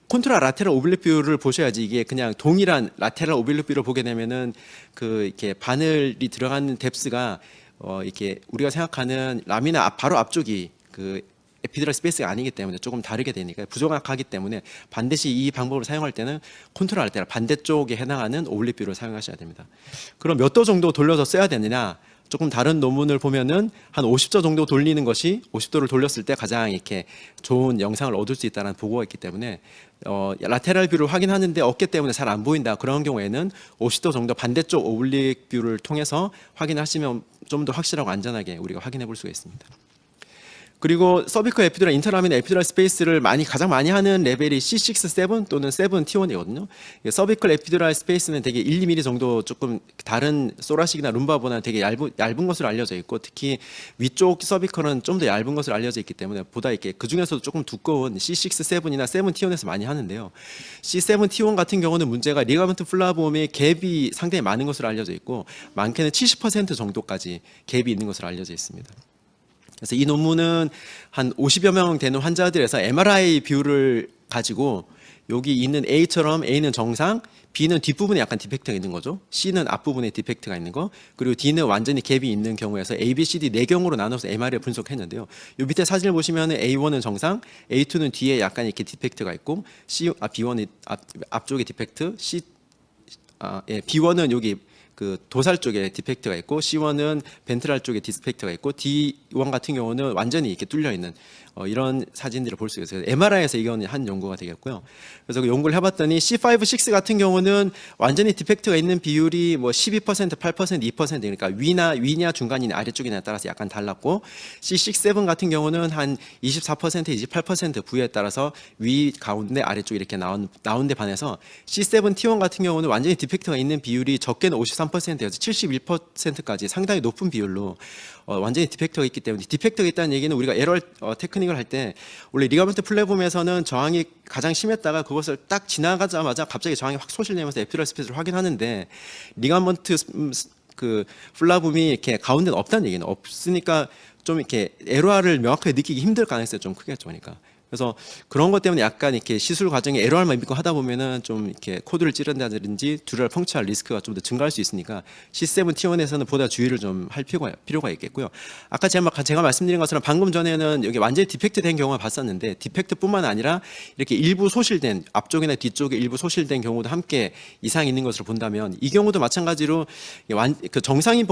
콘트라 라테랄 오블릭 뷰를 보셔야지 이게 그냥 동일한 라테랄 오블릭 뷰를 보게 되면은 그 이렇게 바늘이 들어가는 뎁스가 이렇게 우리가 생각하는 라미나 바로 앞쪽이 그 에피dural 스페이스가 아니기 때문에 조금 다르게 되니까 부정확하기 때문에 반드시 이 방법을 사용할 때는 콘트롤 할 때는 반대쪽에 해당하는 오블릭 뷰를 사용하셔야 됩니다. 그럼 몇 도 정도 돌려서 써야 되느냐? 조금 다른 논문을 보면은 한 50도 정도 돌리는 것이 50도를 돌렸을 때 가장 이렇게 좋은 영상을 얻을 수 있다는 보고가 있기 때문에 라테랄 뷰를 확인하는데 어깨 때문에 잘 안 보인다 그런 경우에는 50도 정도 반대쪽 오블릭 뷰를 통해서 확인하시면 좀 더 확실하고 안전하게 우리가 확인해 볼 수가 있습니다. 그리고 서비컬 에피듀랄 인터라미나 에피듀랄 스페이스를 가장 많이 하는 레벨이 C6, 7 또는 7T1이거든요. 서비컬 에피듀랄 스페이스는 되게 1, 2mm 정도 조금 다른 소라식이나 룸바보다는 되게 얇은 것으로 알려져 있고 특히 위쪽 서비컬은 좀 더 얇은 것으로 알려져 있기 때문에 보다 이렇게 그 중에서도 조금 두꺼운 C6, 7이나 7T1에서 많이 하는데요. C7T1 같은 경우는 문제가 리가멘트 플라보홈의 갭이 상당히 많은 것으로 알려져 있고 많게는 70% 정도까지 갭이 있는 것으로 알려져 있습니다. 그래서 이 논문은 한 50여 명 되는 환자들에서 MRI 뷰를 가지고 여기 있는 A처럼 A는 정상, B는 뒷부분에 약간 디펙트가 있는 거죠. C는 앞부분에 디펙트가 있는 거, 그리고 D는 완전히 갭이 있는 경우에서 A, B, C, D 4경우로 나눠서 MRI를 분석했는데요. 이 밑에 사진을 보시면 A1은 정상, A2는 뒤에 약간 이렇게 디펙트가 있고, B1이 앞쪽에 디펙트, B1은 여기 그 도살 쪽에 디펙트가 있고 C1은 벤트랄 쪽에 디펙트가 있고 D1 같은 경우는 완전히 이렇게 뚫려 있는 이런 사진들을 볼 수 있어요. MRI에서 이건 한 연구가 되겠고요. 그래서 그 연구를 해봤더니 C5, 6 같은 경우는 완전히 디펙트가 있는 비율이 뭐 12%, 8%, 2% 그러니까 위냐 중간이냐 아래쪽이냐에 따라서 약간 달랐고 C6, 7 같은 경우는 한 24%, 28% 부위에 따라서 위, 가운데, 아래쪽 이렇게 나온 데 반해서 C7, T1 같은 경우는 완전히 디펙트가 있는 비율이 적게는 53%에서 71%까지 상당히 높은 비율로 완전히 디펙트가 있기 때문에 디펙트가 있다는 얘기는 우리가 에러 테크닉을 할 때 원래 리가멘트 플레봄에서는 저항이 가장 심했다가 그것을 딱 지나가자마자 갑자기 저항이 확 소실되면서 에피듀랄 스페이스를 확인하는데 리가멘트 그 플라붐이 이렇게 가운데는 없다는 얘기는 없으니까 좀 이렇게 에러를 명확하게 느끼기 힘들 가능성이 좀 크겠죠. 그러니까. 그래서 그런 것 때문에 약간 이렇게 시술 과정에 에러만 믿고 하다 보면은 좀 이렇게 코드를 찌른다든지 듀럴 펑처할 리스크가 좀 더 증가할 수 있으니까 C7T1에서는 보다 주의를 좀 할 필요가 있겠고요. 아까 제가 말씀드린 것처럼 방금 전에는 여기 완전히 디펙트된 경우를 봤었는데 디펙트뿐만 아니라 이렇게 일부 소실된 앞쪽이나 뒤쪽에 일부 소실된 경우도 함께 이상이 있는 것으로 본다면 이 경우도 마찬가지로 그 정상인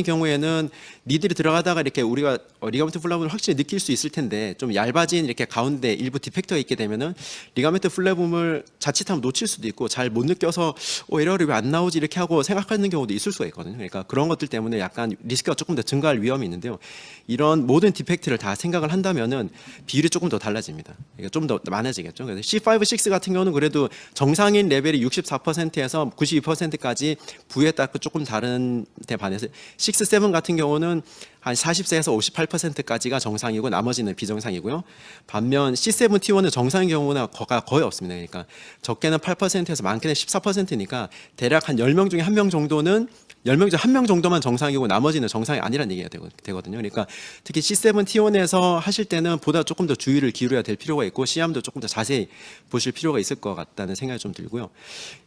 경우에는 니들이 들어가다가 이렇게 우리가 리가멘트 플라붐을 확실히 느낄 수 있을 텐데 좀 얇아진 이렇게 가운데 일부 디펙트가 있게 되면은 리가멘트 플레붐을 자칫하면 놓칠 수도 있고 잘 못 느껴서 에러를 왜 안 나오지 이렇게 하고 생각하는 경우도 있을 수가 있거든요. 그러니까 그런 것들 때문에 약간 리스크가 조금 더 증가할 위험이 있는데요. 이런 모든 디펙트를 다 생각을 한다면은 비율이 조금 더 달라집니다. 그러니까 좀 더 많아지겠죠. 그래서 C5, 6 같은 경우는 그래도 정상인 레벨이 64%에서 92%까지 부위에 따라 조금 다른 데 반해서 6, 7 같은 경우는 한 40세에서 58%까지가 정상이고 나머지는 비정상이고요. 반면 C7T1은 정상인 경우는 거의 없습니다. 그러니까 적게는 8%에서 많게는 14%니까 대략 한 10명 중에 1명 정도는 10명 중에 1명 정도만 정상이고 나머지는 정상이 아니라는 얘기가 되거든요. 그러니까 특히 C7T1에서 하실 때는 보다 조금 더 주의를 기울여야 될 필요가 있고 시암도 조금 더 자세히 보실 필요가 있을 것 같다는 생각이 좀 들고요.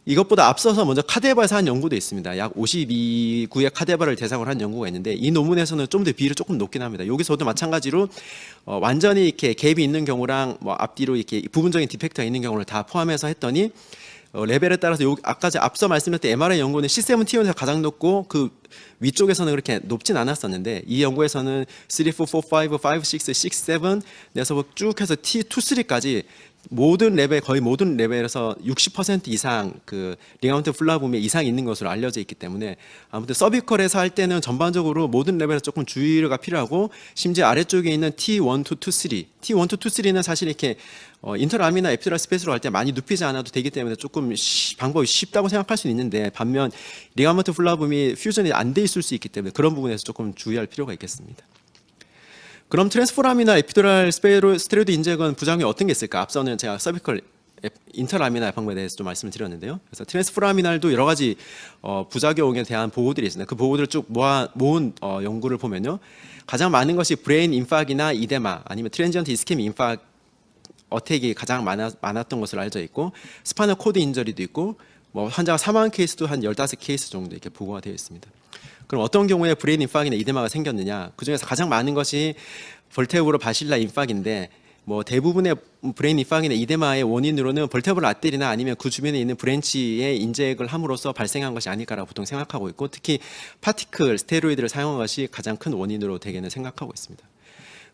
이것보다 앞서서 먼저 카데바에서 한 연구도 있습니다. 약 52구의 카데바를 대상으로 한 연구가 있는데 이 논문에서는 좀 더 비율이 조금 높긴 합니다. 여기서도 마찬가지로 완전히 이렇게 갭이 있는 경우랑 뭐 앞뒤로 이렇게 부분적인 디펙트가 있는 경우를 다 포함해서 했더니 레벨에 따라서 아까 앞서 말씀드렸던 MRI 연구는 C7T1에서 가장 높고 그 위쪽에서는 그렇게 높진 않았었는데 이 연구에서는 3, 4, 4, 5, 5, 6, 6, 7 내서 쭉 해서 T2, 3까지 거의 모든 레벨에서 60% 이상 그 리가멘트 플라붐에 이상이 있는 것으로 알려져 있기 때문에 아무튼 서비컬에서 할 때는 전반적으로 모든 레벨에서 조금 주의가 필요하고 심지어 아래쪽에 있는 T1, 2, 3, T1, 2, 3는 사실 이렇게 인터라미나 에피듀랄 스페이스로 할 때 많이 눕히지 않아도 되기 때문에 조금 방법이 쉽다고 생각할 수는 있는데 반면 리가멘트 플라붐이 퓨전이 안 돼 있을 수 있기 때문에 그런 부분에서 조금 주의할 필요가 있겠습니다. 그럼 트랜스포라미나 에피듀랄 스테로이드 인젝은 부작용이 어떤 게 있을까? 앞서는 제가 서비컬 인터라미나 방법에 대해서 좀 말씀을 드렸는데요. 그래서 트랜스포라미날도 여러 가지 부작용에 대한 보고들이 있습니다. 그 보고들을 쭉 모은 연구를 보면요. 가장 많은 것이 브레인 인팍이나 이데마 아니면 트랜지언트 이스케미 인팍 어택이 가장 많았던 것으로 알려져 있고 스파이널 코드 인저리도 있고 뭐 환자가 사망한 케이스도 한 15케이스 정도 이렇게 보고가 되어 있습니다. 그럼 어떤 경우에 브레인 인팍이나 이데마가 생겼느냐? 그 중에서 가장 많은 것이 볼테우로 바실라 인팍인데 뭐 대부분의 브레인 인파크나 이데마의 원인으로는 벌테브럴 아테리나 아니면 그 주변에 있는 브랜치에 인젝을 함으로써 발생한 것이 아닐까라고 보통 생각하고 있고, 특히 파티클 스테로이드를 사용한 것이 가장 큰 원인으로 대개는 생각하고 있습니다.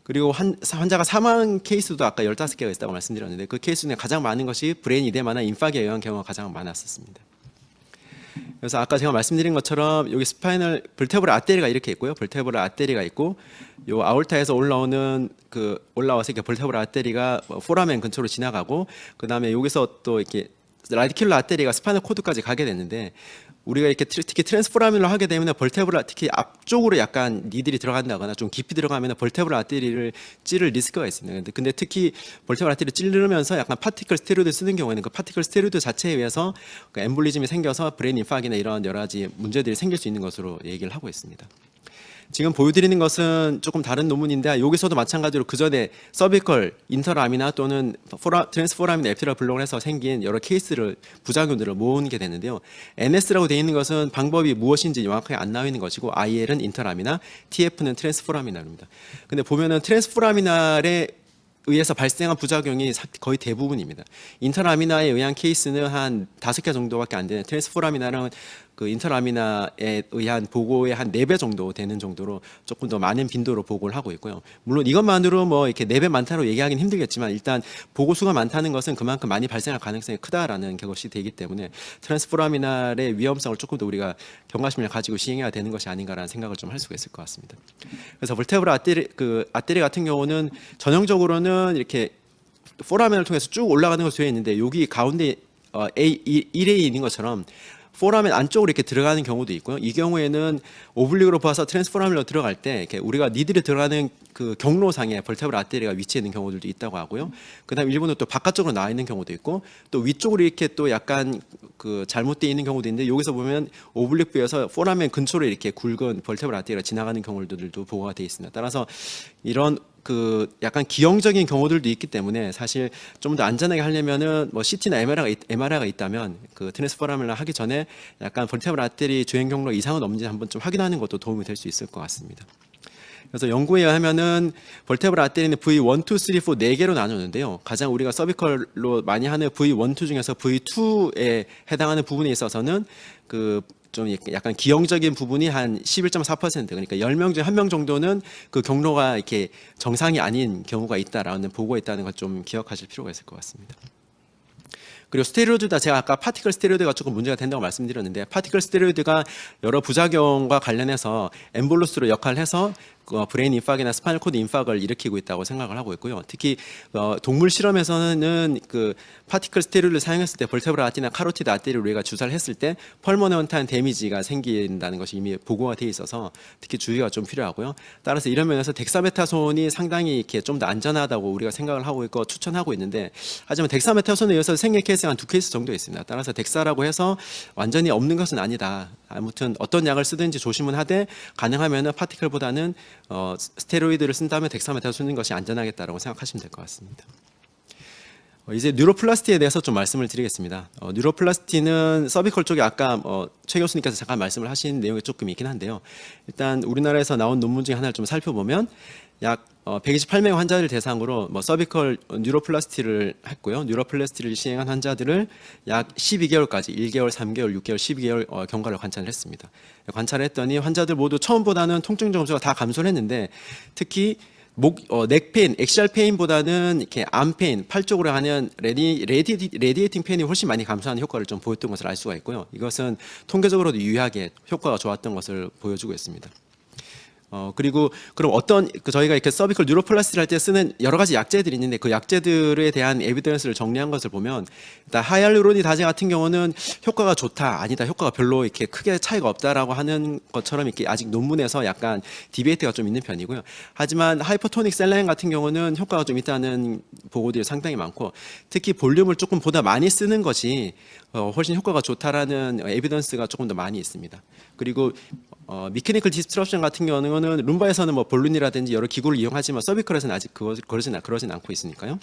그리고 환자가 사망 케이스도 아까 15개가 있다고 말씀드렸는데, 그 케이스 중에 가장 많은 것이 브레인 이데마나 인파크에 의한 경우가 가장 많았었습니다. 그래서 아까 제가 말씀드린 것처럼 여기 스파이널 벌테브럴 아테리가 이렇게 있고요. 벌테브럴 아테리가 있고, 요 아올타에서 올라와서 이렇게 벌테브럴 아테리가 포라멘 근처로 지나가고, 그다음에 여기서 또 이렇게 라디큘러 아테리가 스파이널 코드까지 가게 됐는데, 우리가 이렇게 특히 트랜스포라민을 하게 되면 벌테브럴, 특히 앞쪽으로 약간 니들이 들어간다거나 좀 깊이 들어가면 벌테브럴 아테리를 찌를 리스크가 있습니다. 근데 특히 벌테브럴 아테리를 찌르면서 약간 파티클 스테로이드 쓰는 경우에는 그 파티클 스테로이드 자체에 의해서 그 엠볼리즘이 생겨서 브레인 인파크나 이런 여러 가지 문제들이 생길 수 있는 것으로 얘기를 하고 있습니다. 지금 보여드리는 것은 조금 다른 논문인데, 여기서도 마찬가지로 그 전에 서비컬 인터라미나 또는 트랜스포라민 에피드럴 블록을 해서 생긴 여러 케이스를, 부작용들을 모으게 되는데요. NS라고 되어 있는 것은 방법이 무엇인지 명확하게 안 나와 있는 것이고, IL은 인터라미나, TF는 트랜스포라미날입니다. 근데 보면은 트랜스포라미날에 의해서 발생한 부작용이 거의 대부분입니다. 인터라미나에 의한 케이스는 한 5개 정도밖에 안 되는, 트랜스포라미나는 그 인터라미나에 의한 보고의 한 4배 정도 되는 정도로 조금 더 많은 빈도로 보고를 하고 있고요. 물론 이것만으로 뭐 이렇게 4배 많다고 얘기하기는 힘들겠지만, 일단 보고 수가 많다는 것은 그만큼 많이 발생할 가능성이 크다라는 것이 되기 때문에 트랜스포라미날의 위험성을 조금 더 우리가 경각심을 가지고 시행해야 되는 것이 아닌가라는 생각을 좀 할 수가 있을 것 같습니다. 그래서 벌테브럴 아테리 같은 경우는 전형적으로는 이렇게 포라멘을 통해서 쭉 올라가는 것으로 되어 있는데, 여기 가운데 A1A에 있는 것처럼 포라멘 안쪽으로 이렇게 들어가는 경우도 있고요. 이 경우에는 오블릭으로 봐서 트랜스포라멘으로 들어갈 때 이렇게 우리가 니들이 들어가는 그 경로상에 벌테브럴 아테리가 위치해 있는 경우들도 있다고 하고요. 그다음 일부는 또 바깥쪽으로 나와 있는 경우도 있고, 또 위쪽으로 이렇게 또 약간 그 잘못되어 있는 경우도 있는데, 여기서 보면 오블릭 뷰에서 포라멘 근처로 이렇게 굵은 벌테브럴 아테리가 지나가는 경우들도 보고가 되어 있습니다. 따라서 이런 그 약간 기형적인 경우들도 있기 때문에, 사실 좀 더 안전하게 하려면은 뭐 CT나 MRI가 있다면 그 트랜스포라멘을 하기 전에 약간 벌테브럴 아테리 주행 경로 이상은 없는지 한번 좀 확인하는 것도 도움이 될 수 있을 것 같습니다. 그래서 연구에 의하면은 벌테브럴 아테리는 V1, 2, 3, 4 4개로 나누는데요. 가장 우리가 서비컬로 많이 하는 V1, 2 중에서 V2에 해당하는 부분에 있어서는 그 좀 약간 기형적인 부분이 한 11.4%, 그러니까 10명 중에 1명 정도는 그 경로가 이렇게 정상이 아닌 경우가 있다라는 보고가 있다는 걸 좀 기억하실 필요가 있을 것 같습니다. 그리고 스테로이드다, 제가 아까 파티클 스테로이드가 조금 문제가 된다고 말씀드렸는데, 파티클 스테로이드가 여러 부작용과 관련해서 엠볼루스로 역할을 해서 브레인 인파크나 스파이널 코드 인파크를 일으키고 있다고 생각을 하고 있고요. 특히 동물 실험에서는 그 파티클 스테로이드를 사용했을 때 벌테브럴 아테리나 카로티드 아테리를 우리가 주사를 했을 때 펄모넌트한 데미지가 생긴다는 것이 이미 보고가 돼 있어서 특히 주의가 좀 필요하고요. 따라서 이런 면에서 덱사메타손이 상당히 이렇게 좀 더 안전하다고 우리가 생각을 하고 있고 추천하고 있는데, 하지만 덱사메타손에 의해서 생긴 케이스가 한 2케이스 정도 있습니다. 따라서 덱사라고 해서 완전히 없는 것은 아니다. 아무튼 어떤 약을 쓰든지 조심은 하되, 가능하면 파티클보다는 스테로이드를 쓴다면 덱사메타손 쓰는 것이 안전하겠다라고 생각하시면 될 것 같습니다. 이제 뉴로플라스티에 대해서 좀 말씀을 드리겠습니다. 뉴로플라스티는 서비컬 쪽에 아까 최 교수님께서 잠깐 말씀을 하신 내용이 조금 있긴 한데요. 일단 우리나라에서 나온 논문 중에 하나를 좀 살펴보면, 약 128명 환자를 대상으로 서비컬 뉴로플라스티를 했고요. 뉴로플라스티를 시행한 환자들을 약 12개월까지 1개월, 3개월, 6개월, 12개월 경과를 관찰을 했습니다. 관찰을 했더니 환자들 모두 처음보다는 통증 점수가 다 감소를 했는데, 특히 넥페인, 엑시얼 페인보다는 이렇게 암페인, 팔 쪽으로 하는 레디에이팅 페인이 훨씬 많이 감소하는 효과를 좀 보였던 것을 알 수가 있고요. 이것은 통계적으로도 유의하게 효과가 좋았던 것을 보여주고 있습니다. 그리고 그럼 저희가 이렇게 서비컬 뉴로플라스티를 할 때 쓰는 여러 가지 약제들이 있는데, 그 약제들에 대한 에비던스를 정리한 것을 보면, 일단 하이알루로니다제 같은 경우는 효과가 좋다, 아니다, 효과가 별로 이렇게 크게 차이가 없다라고 하는 것처럼 이렇게 아직 논문에서 약간 디베이트가 좀 있는 편이고요. 하지만 하이퍼토닉 셀라인 같은 경우는 효과가 좀 있다는 보고들이 상당히 많고, 특히 볼륨을 조금 보다 많이 쓰는 것이 훨씬 효과가 좋다라는 에비던스가 조금 더 많이 있습니다. 그리고 미케니컬 디스트럭션 같은 경우는 룸바에서는 뭐 볼륨이라든지 여러 기구를 이용하지만 서비컬에서는 아직 그러진 않고 있으니까요.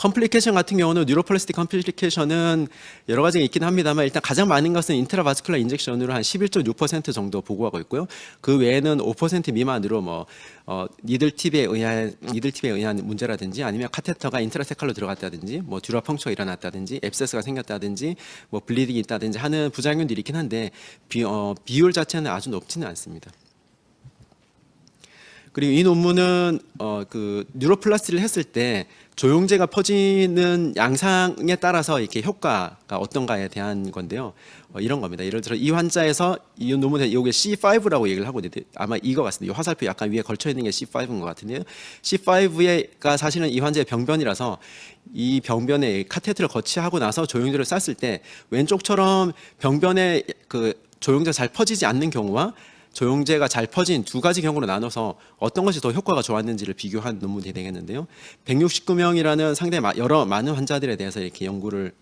컴플리케이션 같은 경우는 뉴로플라스틱 컴플리케이션은 여러 가지가 있긴 합니다만 일단 가장 많은 것은 인트라바스큘라 인젝션으로 한 11.6% 정도 보고하고 있고요. 그 외에는 5% 미만으로 뭐 니들팁에 의한 문제라든지 아니면 카테터가 인트라세칼로 들어갔다든지 뭐 듀라 펑처가 일어났다든지 앱세스가 생겼다든지 뭐 블리딩이 있다든지 하는 부작용들이 있긴 한데 비율 자체는 아주 높지는 않습니다. 그리고 이 논문은 그 뉴로플라스티를 했을 때 조영제가 퍼지는 양상에 따라서 이렇게 효과가 어떤가에 대한 건데요. 이런 겁니다. 예를 들어 이 환자에서 이 논문에 이게 C5라고 얘기를 하고 있는데 아마 이거 같습니다. 이 화살표 약간 위에 걸쳐 있는 게 C5인 것 같은데요. C5가 사실은 이 환자의 병변이라서 이 병변에 카테트를 거치하고 나서 조영제를 쐈을 때 왼쪽처럼 병변에 그 조영제가 잘 퍼지지 않는 경우와 조영제가 잘 퍼진 두 가지 경우로 나눠서 어떤 것이 더 효과가 좋았는지를 비교한 논문이 되겠는데요. 169명이라는 상당히 많은 환자들에 대해서 이렇게 연구를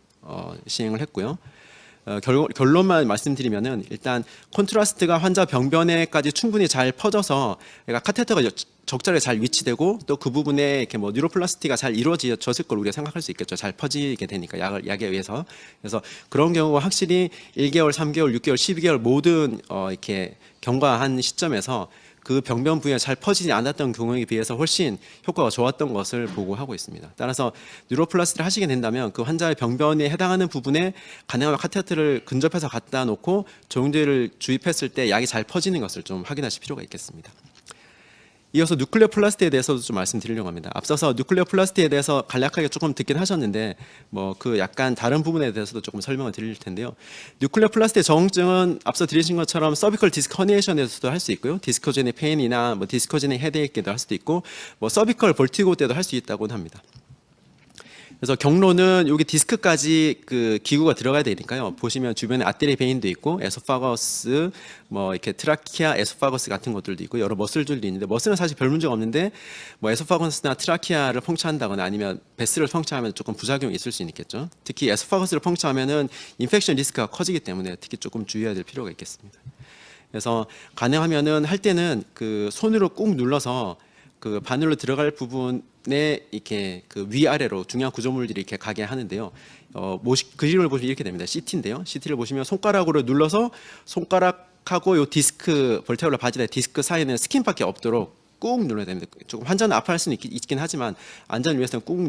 시행을 했고요. 결론만 말씀드리면은 일단 콘트라스트가 환자 병변에까지 충분히 잘 퍼져서 그러니까 카테터가 적절하게 잘 위치되고 또 그 부분에 이렇게 뭐 뉴로플라스티가 잘 이루어졌을 걸 우리가 생각할 수 있겠죠. 잘 퍼지게 되니까 약에 의해서. 그래서 그런 경우가 확실히 1개월, 3개월, 6개월, 12개월 모든 이렇게 경과한 시점에서 그 병변 부위에 잘 퍼지지 않았던 경우에 비해서 훨씬 효과가 좋았던 것을 보고하고 있습니다. 따라서 뉴로플라스티를 하시게 된다면 그 환자의 병변에 해당하는 부분에 가능하면 카테트를 근접해서 갖다 놓고 조영제를 주입했을 때 약이 잘 퍼지는 것을 좀 확인하실 필요가 있겠습니다. 이어서 뉴클레어 플라스티에 대해서도 좀 말씀드리려고 합니다. 앞서서 뉴클레어 플라스티에 대해서 간략하게 조금 듣긴 하셨는데 뭐 그 약간 다른 부분에 대해서도 조금 설명을 드릴 텐데요. 뉴클레어 플라스티의 적응증은 앞서 들으신 것처럼 서비컬 디스크 허니에이션에서도 할 수 있고요. 디스코제닉 페인이나 뭐 디스코제닉 헤드에이크 때도 할 수도 있고 뭐 서비컬 볼티고 때도 할 수 있다고 합니다. 그래서 경로는 여기 디스크까지 그 기구가 들어가야 되니까요. 보시면 주변에 아테리 베인도 있고 에소파거스 뭐 이렇게 트라키아 에소파거스 같은 것들도 있고 여러 머슬들도 있는데 머슬은 사실 별 문제가 없는데 뭐 에소파거스나 트라키아를 펑처한다거나 아니면 베스를 펑처하면 조금 부작용이 있을 수 있겠죠. 특히 에소파거스를 펑처하면은 인펙션 리스크가 커지기 때문에 특히 조금 주의해야 될 필요가 있겠습니다. 그래서 가능하면은 할 때는 그 손으로 꾹 눌러서 그 바늘로 들어갈 부분에 이렇게 그 위아래로 중요한 구조물들이 이렇게 가게 하는데요. 그림을 보시면 이렇게 됩니다. CT인데요. CT를 보시면 손가락으로 눌러서 손가락하고 요 디스크 볼테올라 바지의 디스크 사이에는 스킨밖에 없도록 꾹 눌러야 됩니다. 조금 환자는 아파할 수는 있긴 하지만 안전을 위해서는 꾹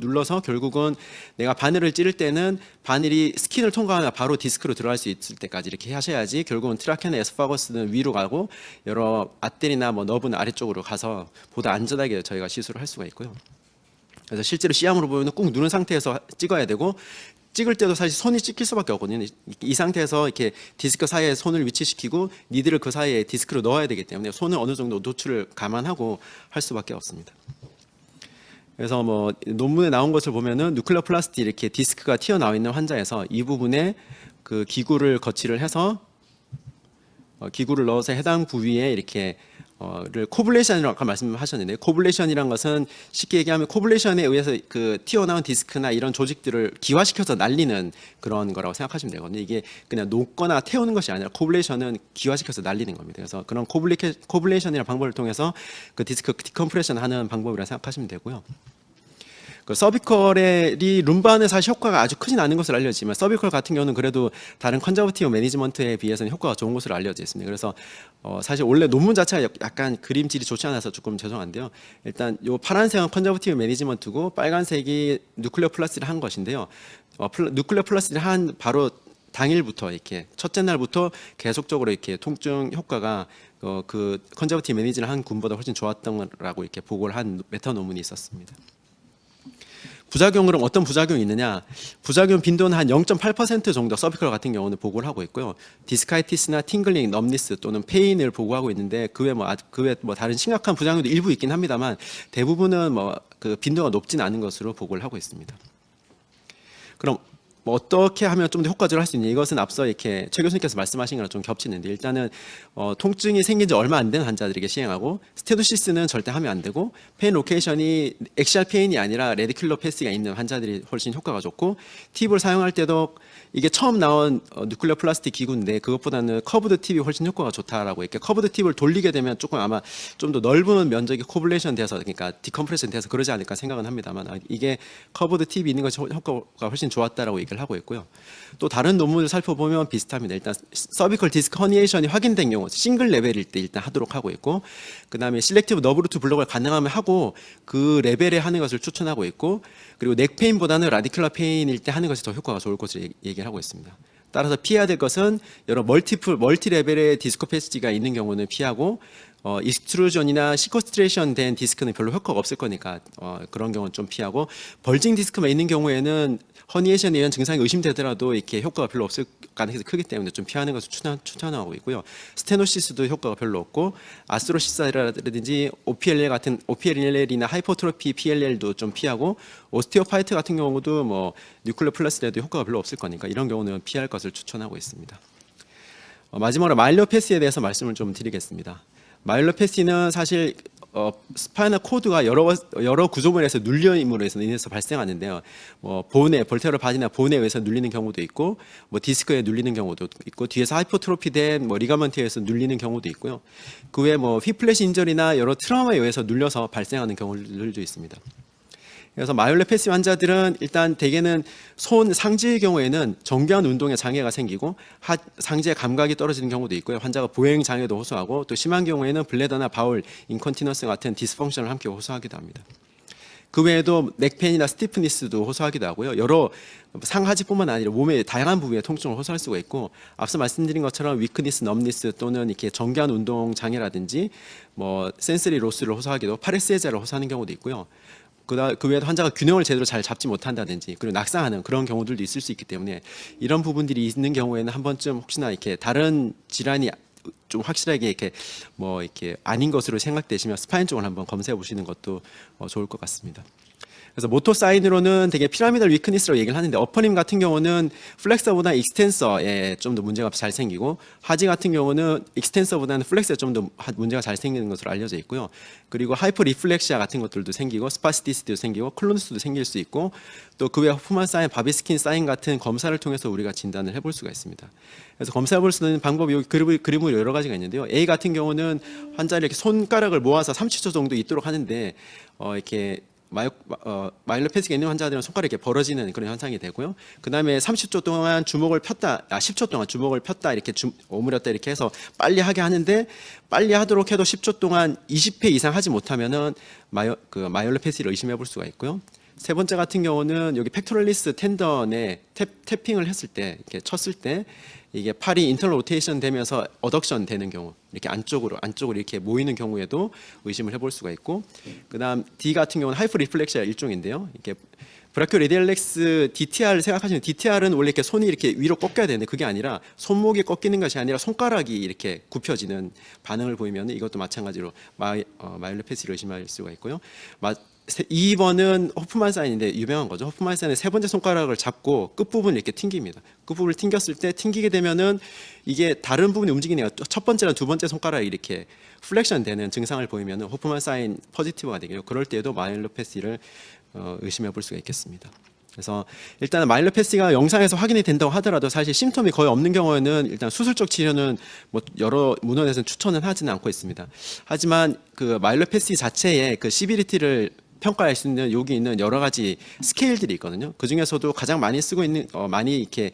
눌러서 결국은 내가 바늘을 찌를 때는 바늘이 스킨을 통과하면 바로 디스크로 들어갈 수 있을 때까지 이렇게 하셔야지 결국은 트라케나 에스파거스는 위로 가고 여러 아테리나 뭐 너브는 아래쪽으로 가서 보다 안전하게 저희가 시술을 할 수가 있고요. 그래서 실제로 시험으로 보면 꾹 누른 상태에서 찍어야 되고 찍을 때도 사실 손이 찍힐 수밖에 없거든요. 이 상태에서 이렇게 디스크 사이에 손을 위치시키고 니들을 그 사이에 디스크로 넣어야 되기 때문에 손을 어느 정도 노출을 감안하고 할 수밖에 없습니다. 그래서 뭐 논문에 나온 것을 보면은 뉴클레어 플라스티 이렇게 디스크가 튀어나와 있는 환자에서 이 부분에 그 기구를 거치를 해서 기구를 넣어서 해당 부위에 이렇게 를 코블레이션이라고 아까 말씀하셨는데 코블레이션이란 것은 쉽게 얘기하면 코블레이션에 의해서 그 튀어나온 디스크나 이런 조직들을 기화시켜서 날리는 그런 거라고 생각하시면 되거든요. 이게 그냥 녹거나 태우는 것이 아니라 코블레이션은 기화시켜서 날리는 겁니다. 그래서 그런 코블레이션이라는 방법을 통해서 그 디스크 디컴프레션 하는 방법이라고 생각하시면 되고요. 그 서비컬이 룸바는 사실 효과가 아주 크진 않은 것으로 알려지만 서비컬 같은 경우는 그래도 다른 컨저버티브 매니지먼트에 비해서는 효과가 좋은 것으로 알려져 있습니다. 그래서 사실 원래 논문 자체가 약간 그림질이 좋지 않아서 조금 죄송한데요. 일단 요 파란색은 컨저버티브 매니지먼트고 빨간색이 뉴클레어 플라스를 한 것인데요. 뉴클레어 플라스를 한 바로 당일부터 이렇게 첫째 날부터 계속적으로 이렇게 통증 효과가 그 컨저버티브 매니지를 한 군보다 훨씬 좋았던라고 이렇게 보고를 한 메타 논문이 있었습니다. 부작용으로 어떤 부작용이 있느냐? 부작용 빈도는 한 0.8% 정도 서비컬 같은 경우는 보고를 하고 있고요. 디스카이티스나 팅글링, 넘니스 또는 페인을 보고하고 있는데 그 외 뭐 다른 심각한 부작용도 일부 있긴 합니다만 대부분은 뭐 그 빈도가 높진 않은 것으로 보고를 하고 있습니다. 그럼 뭐 어떻게 하면 좀 더 효과적으로 할 수 있냐, 이것은 앞서 이렇게 최 교수님께서 말씀하신 거랑 좀 겹치는데, 일단은 통증이 생긴 지 얼마 안 된 환자들에게 시행하고, 스테노시스는 절대 하면 안 되고, 페인 로케이션이 엑시알 페인이 아니라 레디큘러 패스가 있는 환자들이 훨씬 효과가 좋고, 팁을 사용할 때도 이게 처음 나온 뉴클리어 플라스틱 기구인데 그것보다는 커브드 팁이 훨씬 효과가 좋다라고, 이렇게 커브드 팁을 돌리게 되면 조금 아마 좀 더 넓은 면적이 코블레이션 돼서, 그러니까 디컴프레션 돼서 그러지 않을까 생각은 합니다만, 이게 커브드 팁이 있는 것이 효과가 훨씬 좋았다라고 얘기를 하고 있고요. 또 다른 논문을 살펴보면 비슷합니다. 일단 서비컬 디스크 허니에이션이 확인된 경우 싱글 레벨일 때 일단 하도록 하고 있고, 그다음에 실렉티브 너브루트 블록을 가능하면 하고 그 레벨에 하는 것을 추천하고 있고, 그리고 넥 페인보다는 라디큘러 페인일 때 하는 것이 더 효과가 좋을 것으로 얘기를 하고 있습니다. 따라서 피해야 될 것은 여러 멀티 레벨의 디스크 패스지가 있는 경우는 피하고, 익스트루전이나 시코스트레이션 된 디스크는 별로 효과가 없을 거니까 그런 경우는 좀 피하고, 벌징 디스크만 있는 경우에는 허니에이션에 의한 증상이 의심되더라도 이렇게 효과가 별로 없을 가능성이 크기 때문에 좀 피하는 것을 추천하고 있고요. 스테노시스도 효과가 별로 없고, 아스트로시스라든지 OPLL이나 하이퍼트로피 PLL도 좀 피하고, 오스티오파이트 같은 경우도 뭐 뉴클리어 플러스라도 효과가 별로 없을 거니까 이런 경우는 피할 것을 추천하고 있습니다. 마지막으로 마일로패시에 대해서 말씀을 좀 드리겠습니다. 마일로패시는 사실 스파이널 코드가 여러 구조물에서 눌림으로 인해서 발생하는데요. 뭐 본에 볼테럴 바디나 본에 의해서 눌리는 경우도 있고, 뭐 디스크에 눌리는 경우도 있고, 뒤에서 하이퍼트로피된 뭐 리가먼트에 의해서 눌리는 경우도 있고요. 그 외에 뭐 휘플래시 인절이나 여러 트라우마에 의해서 눌려서 발생하는 경우들도 있습니다. 그래서 마이올로패시 환자들은 일단 대개는 손 상지의 경우에는 정교한 운동에 장애가 생기고 상지의 감각이 떨어지는 경우도 있고요. 환자가 보행 장애도 호소하고, 또 심한 경우에는 블레더나 바울, 인컨티넌스 같은 디스펑션을 함께 호소하기도 합니다. 그 외에도 넥페인이나 스티프니스도 호소하기도 하고요. 여러 상하지뿐만 아니라 몸의 다양한 부위에 통증을 호소할 수가 있고, 앞서 말씀드린 것처럼 위크니스, 넘니스 또는 이렇게 정교한 운동 장애라든지 뭐 센서리 로스를 호소하기도, 파레시에자를 호소하는 경우도 있고요. 그 외에도 환자가 균형을 제대로 잘 잡지 못한다든지, 그리고 낙상하는 그런 경우들도 있을 수 있기 때문에, 이런 부분들이 있는 경우에는 한 번쯤 혹시나 이렇게 다른 질환이 좀 확실하게 이렇게 아닌 것으로 생각되시면 스파인 쪽을 한번 검사해 보시는 것도 좋을 것 같습니다. 그래서 모토 사인으로는 되게 피라미달 위크니스라고 얘기를 하는데, 어퍼님 같은 경우는 플렉서보다 익스텐서에 좀 더 문제가 잘 생기고, 하지 같은 경우는 익스텐서보다는 플렉서에 좀 더 문제가 잘 생기는 것으로 알려져 있고요. 그리고 하이퍼 리플렉시아 같은 것들도 생기고, 스파시티스도 생기고, 클로니스도 생길 수 있고, 또 그 외 호프만 사인, 바비스킨 사인 같은 검사를 통해서 우리가 진단을 해볼 수가 있습니다. 그래서 검사해 볼 수 있는 방법이 여기 그림으로 여러 가지가 있는데요. A 같은 경우는 환자를 이렇게 손가락을 모아서 30초 정도 있도록 하는데, 이렇게 마일로패시가 있는 환자들은 손가락이 이렇게 벌어지는 그런 현상이 되고요. 그 다음에 30초 동안 주먹을 폈다, 10초 동안 주먹을 폈다, 이렇게 오므렸다 이렇게 해서 빨리 하게 하는데, 빨리 하도록 해도 10초 동안 20회 이상 하지 못하면은 마일로패시를 의심해 볼 수가 있고요. 세 번째 같은 경우는 여기 팩토럴리스 텐던에 탭핑을 했을 때, 이렇게 쳤을 때 이게 팔이 인터널 로테이션 되면서 어덕션 되는 경우, 이렇게 안쪽으로 이렇게 모이는 경우에도 의심을 해볼 수가 있고, 그다음 D 같은 경우는 하이퍼 리플렉시아 일종인데요. 이렇게 브라키오 레디알렉스 DTR 생각하시면, DTR은 원래 이렇게 손이 이렇게 위로 꺾여야 되는데 그게 아니라 손목이 꺾이는 것이 아니라 손가락이 이렇게 굽혀지는 반응을 보이면 이것도 마찬가지로 마일로패시를 의심할 수가 있고요. 2번은 호프만 사인인데 유명한 거죠. 호프만 사인은 세 번째 손가락을 잡고 끝부분을 이렇게 튕깁니다. 끝부분을 튕겼을 때, 튕기게 되면은 이게 다른 부분이 움직이네요. 첫 번째랑 두 번째 손가락이 이렇게 플렉션 되는 증상을 보이면 호프만 사인 포지티브가 되고요. 그럴 때에도 마일로패시를 의심해 볼 수가 있겠습니다. 그래서 일단 마일로패시가 영상에서 확인이 된다고 하더라도 사실 심텀이 거의 없는 경우에는 일단 수술적 치료는 뭐 여러 문헌에서는 추천은 하지는 않고 있습니다. 하지만 그 마일로패시 자체의 그 시비리티를 평가할 수 있는 여기 있는 여러 가지 스케일들이 있거든요. 그 중에서도 가장 많이 쓰고 있는 많이 이렇게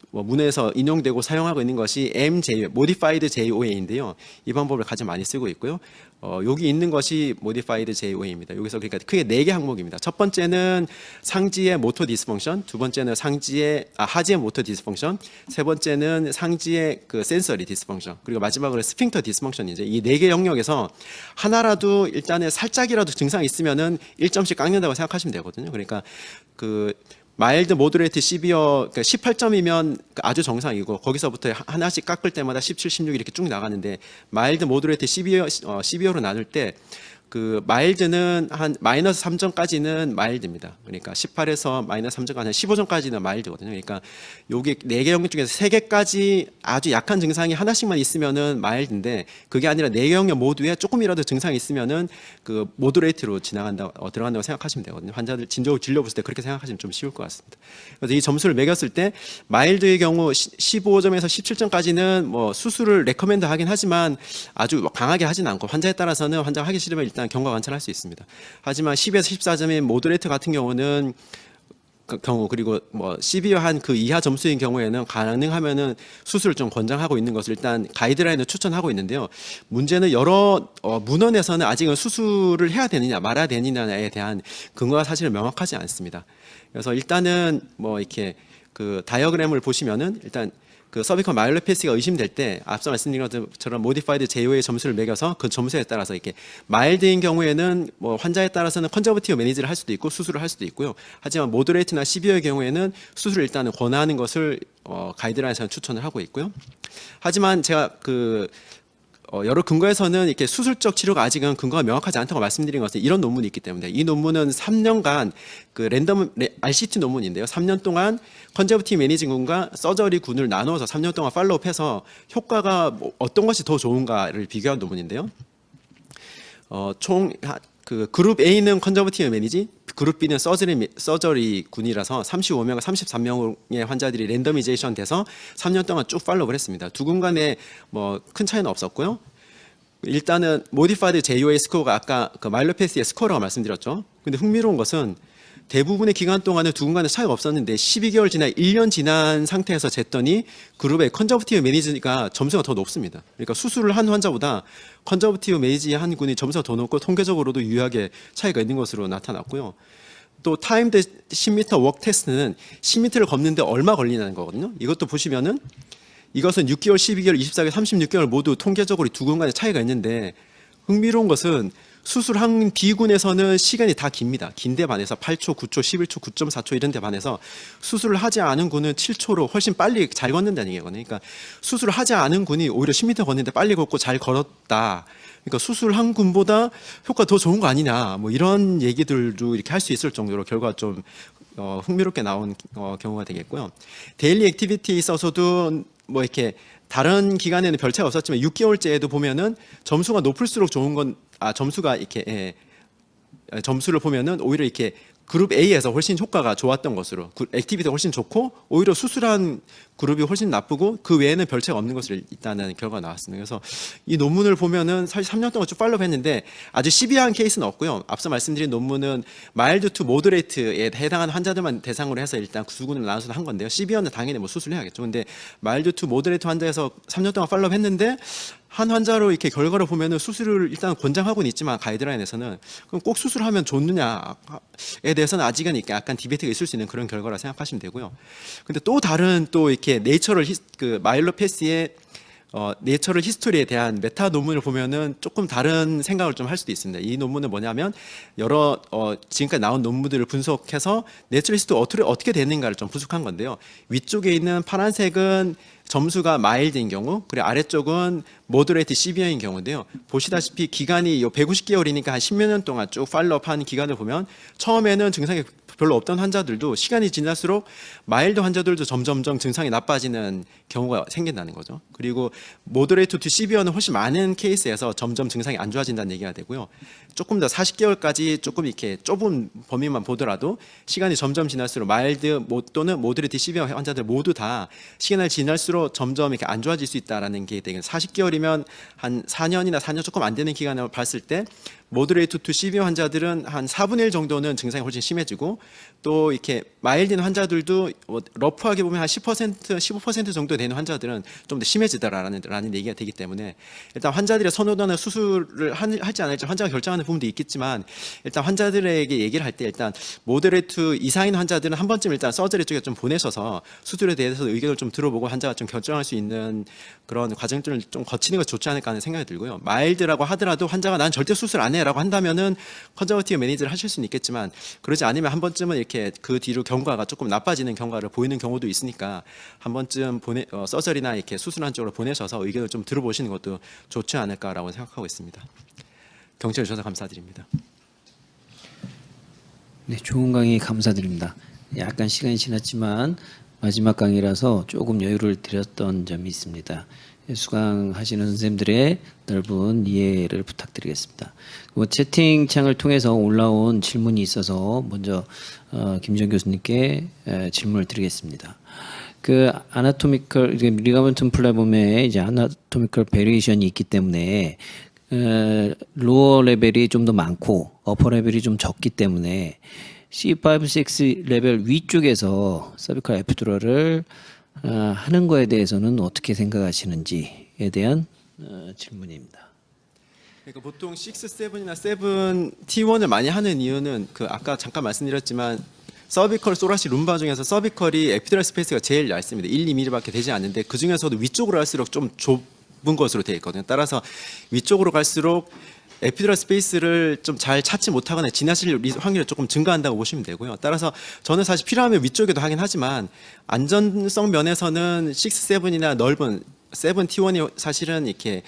문헌에서 인용되고 사용하고 있는 것이 MJ, Modified JOA인데요. 이 방법을 가장 많이 쓰고 있고요. 여기 있는 것이 Modified JOA입니다. 여기서 그러니까 크게 4개 항목입니다. 첫 번째는 상지의 모터 디스펑션, 두 번째는 하지의 모터 디스펑션, 세 번째는 상지의 그 센서리 디스펑션, 그리고 마지막으로 스핑터 디스펑션이죠. 이 4개 영역에서 하나라도 일단은 살짝이라도 증상이 있으면은 1점씩 깎는다고 생각하시면 되거든요. 그러니까 그 마일드 모더레이트 시비어, 그러니까 18점이면 아주 정상이고, 거기서부터 하나씩 깎을 때마다 17, 16 이렇게 쭉 나가는데, 마일드 모더레이트 시비어로 나눌 때 그 마일드는 한 마이너스 3점까지는 마일드입니다. 그러니까 18에서 마이너스 3점까지 15점까지는 마일드거든요. 그러니까 요게 4개 영역 중에서 3개까지 아주 약한 증상이 하나씩만 있으면은 마일드인데 그게 아니라 4개 영역 모두에 조금이라도 증상이 있으면은 그 모더레이트로 들어간다고 생각하시면 되거든요. 환자들 진료 보실 때 그렇게 생각하시면 좀 쉬울 것 같습니다. 그래서 이 점수를 매겼을 때 마일드의 경우 15점에서 17점까지는 뭐 수술을 레커멘드 하긴 하지만 아주 강하게 하진 않고 환자에 따라서는 환자가 하기 싫으면 일단 경과 관찰할 수 있습니다. 하지만 10에서 14점의 모더레이트 같은 경우는 그리고 뭐 시비어한 그 이하 점수인 경우에는 가능하면은 수술을 좀 권장하고 있는 것을 일단 가이드라인을 추천하고 있는데요. 문제는 여러 문헌에서는 아직은 수술을 해야 되느냐 말아야 되느냐에 대한 근거가 사실 명확하지 않습니다. 그래서 일단은 뭐 이렇게 그 다이어그램을 보시면은 일단 그 서비컬 마이로패시가 의심될 때 앞서 말씀드린 것처럼 모디파이드 JO의 점수를 매겨서 그 점수에 따라서 이렇게 마일드인 경우에는 뭐 환자에 따라서는 컨저버티브 매니지를 할 수도 있고 수술을 할 수도 있고요. 하지만 모더레이트나 시비어의 경우에는 수술을 일단은 권하는 것을 가이드라인에서는 추천을 하고 있고요. 하지만 제가 여러 근거에서는 이렇게 수술적 치료가 아직은 근거가 명확하지 않다고 말씀드린 것은 이런 논문이 있기 때문에 이 논문은 3년간 그 랜덤 RCT 논문인데요. 3년 동안 컨저버티브 매니징군과 서저리 군을 나누어서 3년 동안 팔로우업해서 효과가 뭐 어떤 것이 더 좋은가를 비교한 논문인데요. 총 그 그룹 A는 컨저버티브 매니지, 그룹 B는 서저리 군이라서 35명과 33명의 환자들이 랜더미제이션 돼서 3년 동안 쭉 팔로우를 했습니다. 두 군 간에 뭐 큰 차이는 없었고요. 일단은 모디파이드 JOA 스코어가 아까 그 마일로패시의 스코어라고 말씀드렸죠. 근데 흥미로운 것은 대부분의 기간 동안은 두 군 간에 차이가 없었는데 12개월 지나 1년 지난 상태에서 쟀더니 그룹의 컨저버티브 매니지가 점수가 더 높습니다. 그러니까 수술을 한 환자보다 컨저버티브 매니지 한 군이 점수가 더 높고 통계적으로도 유효하게 차이가 있는 것으로 나타났고요. 또 타임드 10m 웍 테스트는 10m를 걷는데 얼마 걸리냐는 거거든요. 이것도 보시면은 이것은 6개월, 12개월, 24개월, 36개월 모두 통계적으로 두 군 간의 차이가 있는데 흥미로운 것은 수술한 B군에서는 시간이 다 깁니다. 긴데 반해서 8초, 9초, 11초, 9.4초 이런 데 반해서 수술을 하지 않은 군은 7초로 훨씬 빨리 잘 걷는다는 얘기거든요. 그러니까 수술을 하지 않은 군이 오히려 10m 걷는데 빨리 걷고 잘 걸었다. 그러니까 수술한 군보다 효과 더 좋은 거 아니냐. 뭐 이런 얘기들도 이렇게 할 수 있을 정도로 결과가 좀 흥미롭게 나온 경우가 되겠고요. 데일리 액티비티에 있어서도 뭐 이렇게 다른 기간에는 별 차이가 없었지만 6개월째에도 보면은 점수가 높을수록 좋은 건 점수가 이렇게 점수를 보면은 오히려 이렇게 그룹 A에서 훨씬 효과가 좋았던 것으로 액티비티가 훨씬 좋고 오히려 수술한 그룹이 훨씬 나쁘고 그 외에는 별 차이가 없는 것을 있다는 결과가 나왔습니다. 그래서 이 논문을 보면은 사실 3년 동안 쭉 팔로우했는데 아주 시비한 케이스는 없고요. 앞서 말씀드린 논문은 마일드 투 모더레이트에 해당하는 환자들만 대상으로 해서 일단 구군을 나눠서 한 건데요. 시비어는 당연히 뭐 수술해야겠죠. 근데 마일드 투 모더레이트 환자에서 3년 동안 팔로우했는데 한 환자로 이렇게 결과를 보면은 수술을 일단 권장하고는 있지만 가이드라인에서는 그럼 꼭 수술하면 좋느냐에 대해서는 아직은 이렇게 약간 디베이트가 있을 수 있는 그런 결과라 생각하시면 되고요. 근데 또 다른 또 이렇게 네이처럴 그 마일로패시의 네이처럴 히스토리에 대한 메타 논문을 보면은 조금 다른 생각을 좀 할 수도 있습니다. 이 논문은 뭐냐면 여러 지금까지 나온 논문들을 분석해서 네이처럴 히스토리 어떻게 됐는가를 좀 분석한 건데요. 위쪽에 있는 파란색은 점수가 마일드인 경우, 그리고 아래쪽은 모더레이트 시비어인 경우인데요. 보시다시피 기간이 150개월이니까 한 10몇 년 동안 쭉 팔로우업한 기간을 보면 처음에는 증상이 별로 없던 환자들도 시간이 지날수록 마일드 환자들도 점점점 증상이 나빠지는 경우가 생긴다는 거죠. 그리고 모더레이트 투 시비어는 훨씬 많은 케이스에서 점점 증상이 안 좋아진다는 얘기가 되고요. 조금 더 40개월까지 조금 이렇게 좁은 범위만 보더라도 시간이 점점 지날수록 마일드 또는 모더레이트 시비어 환자들 모두 다 시간을 지날수록 점점 이렇게 안 좋아질 수 있다라는 게 되게 40개월이면 한 4년이나 4년 조금 안 되는 기간을 봤을 때 모더레이트 투 시비어 환자들은 한 4분의 1 정도는 증상이 훨씬 심해지고 또 이렇게 마일드인 환자들도 러프하게 보면 한 10%, 15% 정도 되는 환자들은 좀 더 심해지더라라는 얘기가 되기 때문에 일단 환자들의 선호도는 수술을 할지 안 할지 환자가 결정하는 부분도 있겠지만 일단 환자들에게 얘기를 할 때 일단 모더레이트 이상인 환자들은 한 번쯤 일단 서저리 쪽에 좀 보내셔서 수술에 대해서 의견을 좀 들어보고 환자가 좀 결정할 수 있는 그런 과정들을 좀 거치는 것이 좋지 않을까 하는 생각이 들고요. 마일드라고 하더라도 환자가 난 절대 수술 안 해라고 한다면은 컨저버티브 매니지를 하실 수는 있겠지만 그러지 않으면 한 번쯤은 이렇게 그 뒤로 경과가 조금 나빠지는 경과를 보이는 경우도 있으니까 한 번쯤 서저리나 이렇게 수술한 쪽으로 보내셔서 의견을 좀 들어보시는 것도 좋지 않을까라고 생각하고 있습니다. 경청해 주셔서 감사드립니다. 네, 좋은 강의 감사드립니다. 약간 시간이 지났지만 마지막 강의라서 조금 여유를 드렸던 점이 있습니다. 수강하시는 선생님들의 넓은 이해를 부탁드리겠습니다. 채팅창을 통해서 올라온 질문이 있어서 먼저 김정 교수님께 질문을 드리겠습니다. 그 아나토미컬 리가먼트 플랫폼에 이제 아나토미컬 베리에이션이 있기 때문에 로어 레벨이 좀 더 많고 어퍼 레벨이 좀 적기 때문에 C5, 6 레벨 위쪽에서 서비컬 에피두랄을 하는 거에 대해서는 어떻게 생각하시는지에 대한 질문입니다. 그러니까 보통 6, 7이나 7 T1을 많이 하는 이유는 그 아까 잠깐 말씀드렸지만 서비컬 소라시 룸바 중에서 서비컬이 에피두랄 스페이스가 제일 얇습니다. 1, 2mm밖에 되지 않는데 그 중에서도 위쪽으로 갈수록 좀 좁은 것으로 되어 있거든요. 따라서 위쪽으로 갈수록 에피두랄 스페이스를 좀 잘 찾지 못하거나 지나칠 확률이 조금 증가한다고 보시면 되고요. 따라서 저는 사실 필요하면 위쪽에도 하긴 하지만 안전성 면에서는 6, 7이나 넓은 7 T1이 사실은 이렇게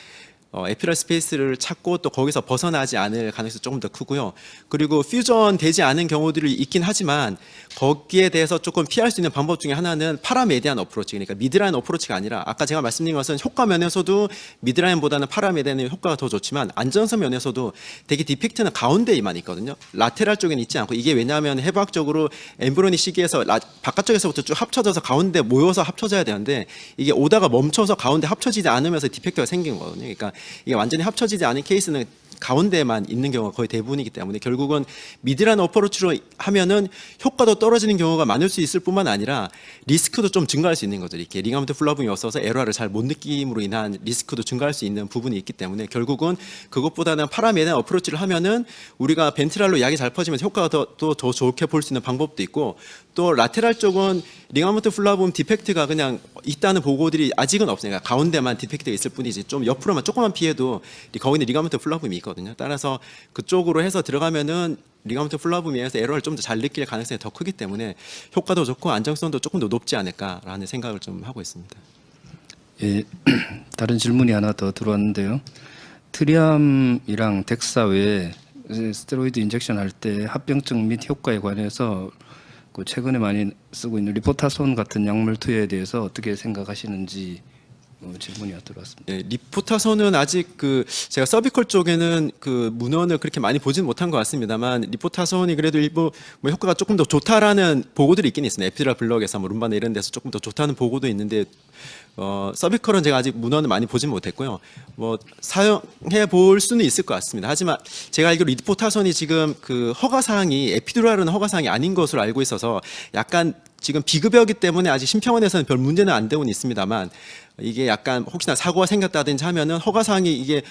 에피두랄 스페이스를 찾고 또 거기서 벗어나지 않을 가능성이 조금 더 크고요. 그리고 퓨전 되지 않은 경우들이 있긴 하지만 거기에 대해서 조금 피할 수 있는 방법 중에 하나는 파라메디안 어프로치, 그러니까 미드라인 어프로치가 아니라 아까 제가 말씀드린 것은 효과 면에서도 미드라인보다는 파라메디안의 효과가 더 좋지만 안전성 면에서도 되게 디펙트는 가운데에만 있거든요. 라테랄 쪽에는 있지 않고 이게 왜냐하면 해부학적으로 엠브로니 시기에서 바깥쪽에서부터 쭉 합쳐져서 가운데 모여서 합쳐져야 되는데 이게 오다가 멈춰서 가운데 합쳐지지 않으면서 디펙트가 생긴 거거든요. 그러니까 이게 완전히 합쳐지지 않은 케이스는 가운데만 있는 경우가 거의 대부분이기 때문에 결국은 미드라인 어프로치로 하면은 효과도 떨어지는 경우가 많을 수 있을 뿐만 아니라 리스크도 좀 증가할 수 있는 거죠. 이렇게 리가먼트 플라붐이 없어서 에러를 잘 못 느낌으로 인한 리스크도 증가할 수 있는 부분이 있기 때문에 결국은 그것보다는 파라메디안 어프로치를 하면은 우리가 벤트랄로 약이 잘 퍼지면 효과가 더 좋게 볼 수 있는 방법도 있고 또 라테랄 쪽은 리가먼트 플라붐 디펙트가 그냥 있다는 보고들이 아직은 없으니까 가운데만 디펙트가 있을 뿐이지 좀 옆으로만 조금만 피해도 거기는 리가먼트 플라붐이 있거든요. 따라서 그쪽으로 해서 들어가면은 리가먼트 플라붐에서 에러를 좀 더 잘 느낄 가능성이 더 크기 때문에 효과도 좋고 안정성도 조금 더 높지 않을까라는 생각을 좀 하고 있습니다. 예, 다른 질문이 하나 더 들어왔는데요. 트리암이랑 덱사 외에 스테로이드 인젝션 할 때 합병증 및 효과에 관해서 그 최근에 많이 쓰고 있는 리포타손 같은 약물 투여에 대해서 어떻게 생각하시는지 질문이 들어왔습니다. 네, 리포타손은 아직 그 제가 서비컬 쪽에는 그 문헌을 그렇게 많이 보진 못한 것 같습니다만 리포타손이 그래도 일부 뭐 효과가 조금 더 좋다라는 보고들이 있긴 있습니다. 에피드랄 블럭에서 뭐 룸바나 이런 데서 조금 더 좋다는 보고도 있는데 서비컬은 제가 아직 문헌을 많이 보진 못했고요. 뭐 사용해 볼 수는 있을 것 같습니다. 하지만 제가 알기로 리포타손이 지금 그 허가 사항이 에피두랄은 허가 사항이 아닌 것으로 알고 있어서 약간 지금 비급여기 때문에 아직 심평원에서는 별 문제는 안 되고는 있습니다만 이게 약간 혹시나 사고가 생겼다든지 하면은 허가 사항이 이게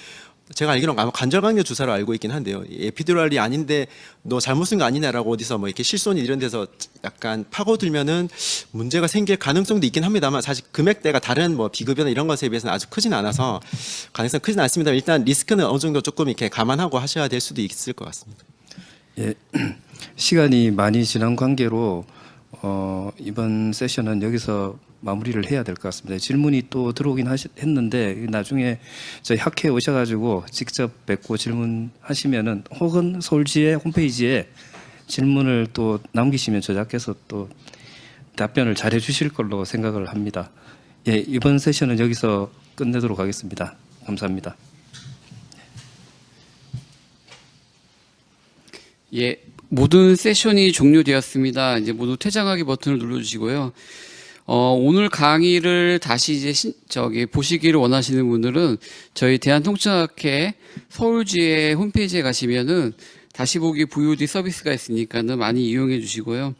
제가 알기로는 아마 관절강요 주사로 알고 있긴 한데요. 에피두랄이 아닌데 너 잘못 쓴 거 아니냐라고 어디서 뭐 이렇게 실손이 이런 데서 약간 파고들면은 문제가 생길 가능성도 있긴 합니다만 사실 금액대가 다른 뭐 비급여나 이런 것에 비해서는 아주 크진 않아서 가능성 크진 않습니다. 일단 리스크는 어느 정도 조금 이렇게 감안하고 하셔야 될 수도 있을 것 같습니다. 예, 시간이 많이 지난 관계로 이번 세션은 여기서 마무리를 해야 될 것 같습니다. 질문이 또 들어오긴 했는데 나중에 저희 학회에 오셔가지고 직접 뵙고 질문하시면은 혹은 서울지회 홈페이지에 질문을 또 남기시면 저자께서 또 답변을 잘 해주실 걸로 생각을 합니다. 예, 이번 세션은 여기서 끝내도록 하겠습니다. 감사합니다. 예, 모든 세션이 종료되었습니다. 이제 모두 퇴장하기 버튼을 눌러주시고요. 오늘 강의를 다시 이제 보시기를 원하시는 분들은 저희 대한통증학회 서울지회 홈페이지에 가시면은 다시 보기 VOD 서비스가 있으니까는 많이 이용해 주시고요.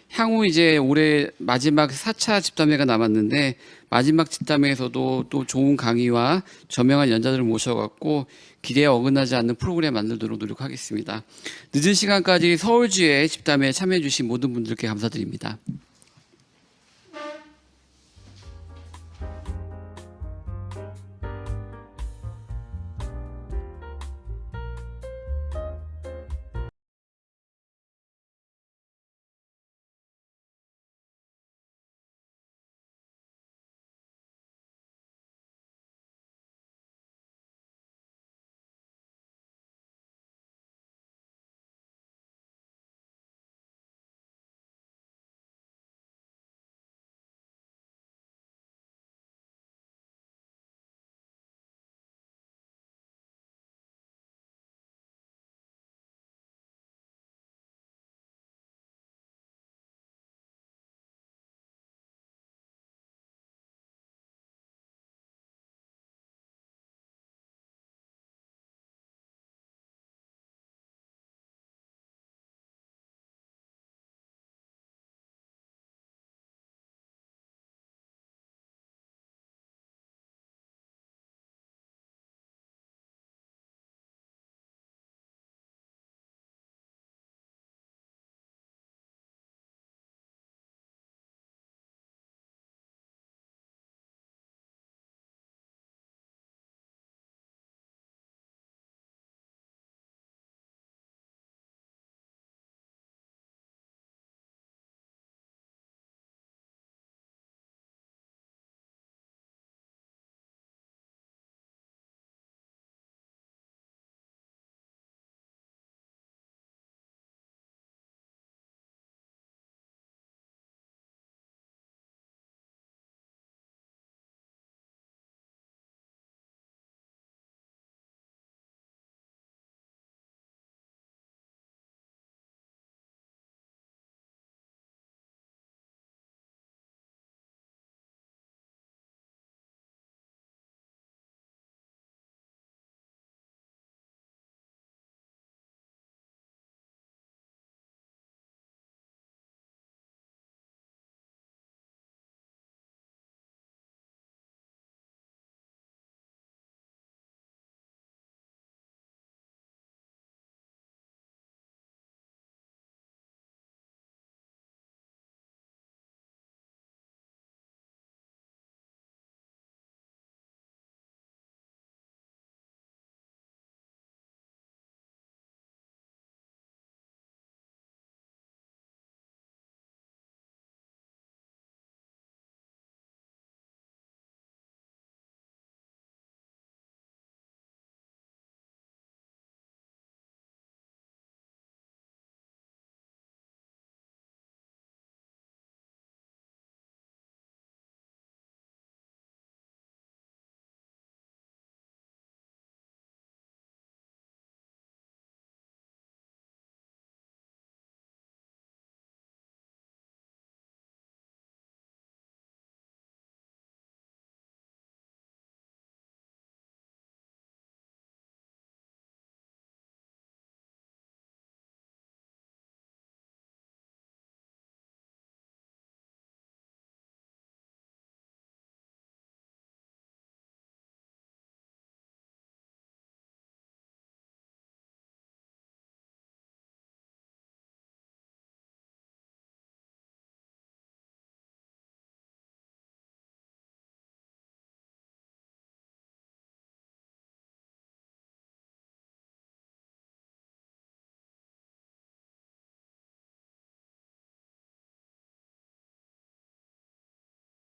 향후 이제 올해 마지막 4차 집담회가 남았는데 마지막 집담회에서도 또 좋은 강의와 저명한 연자들을 모셔갖고 기대에 어긋나지 않는 프로그램 만들도록 노력하겠습니다. 늦은 시간까지 서울지회 집담회에 참여해 주신 모든 분들께 감사드립니다.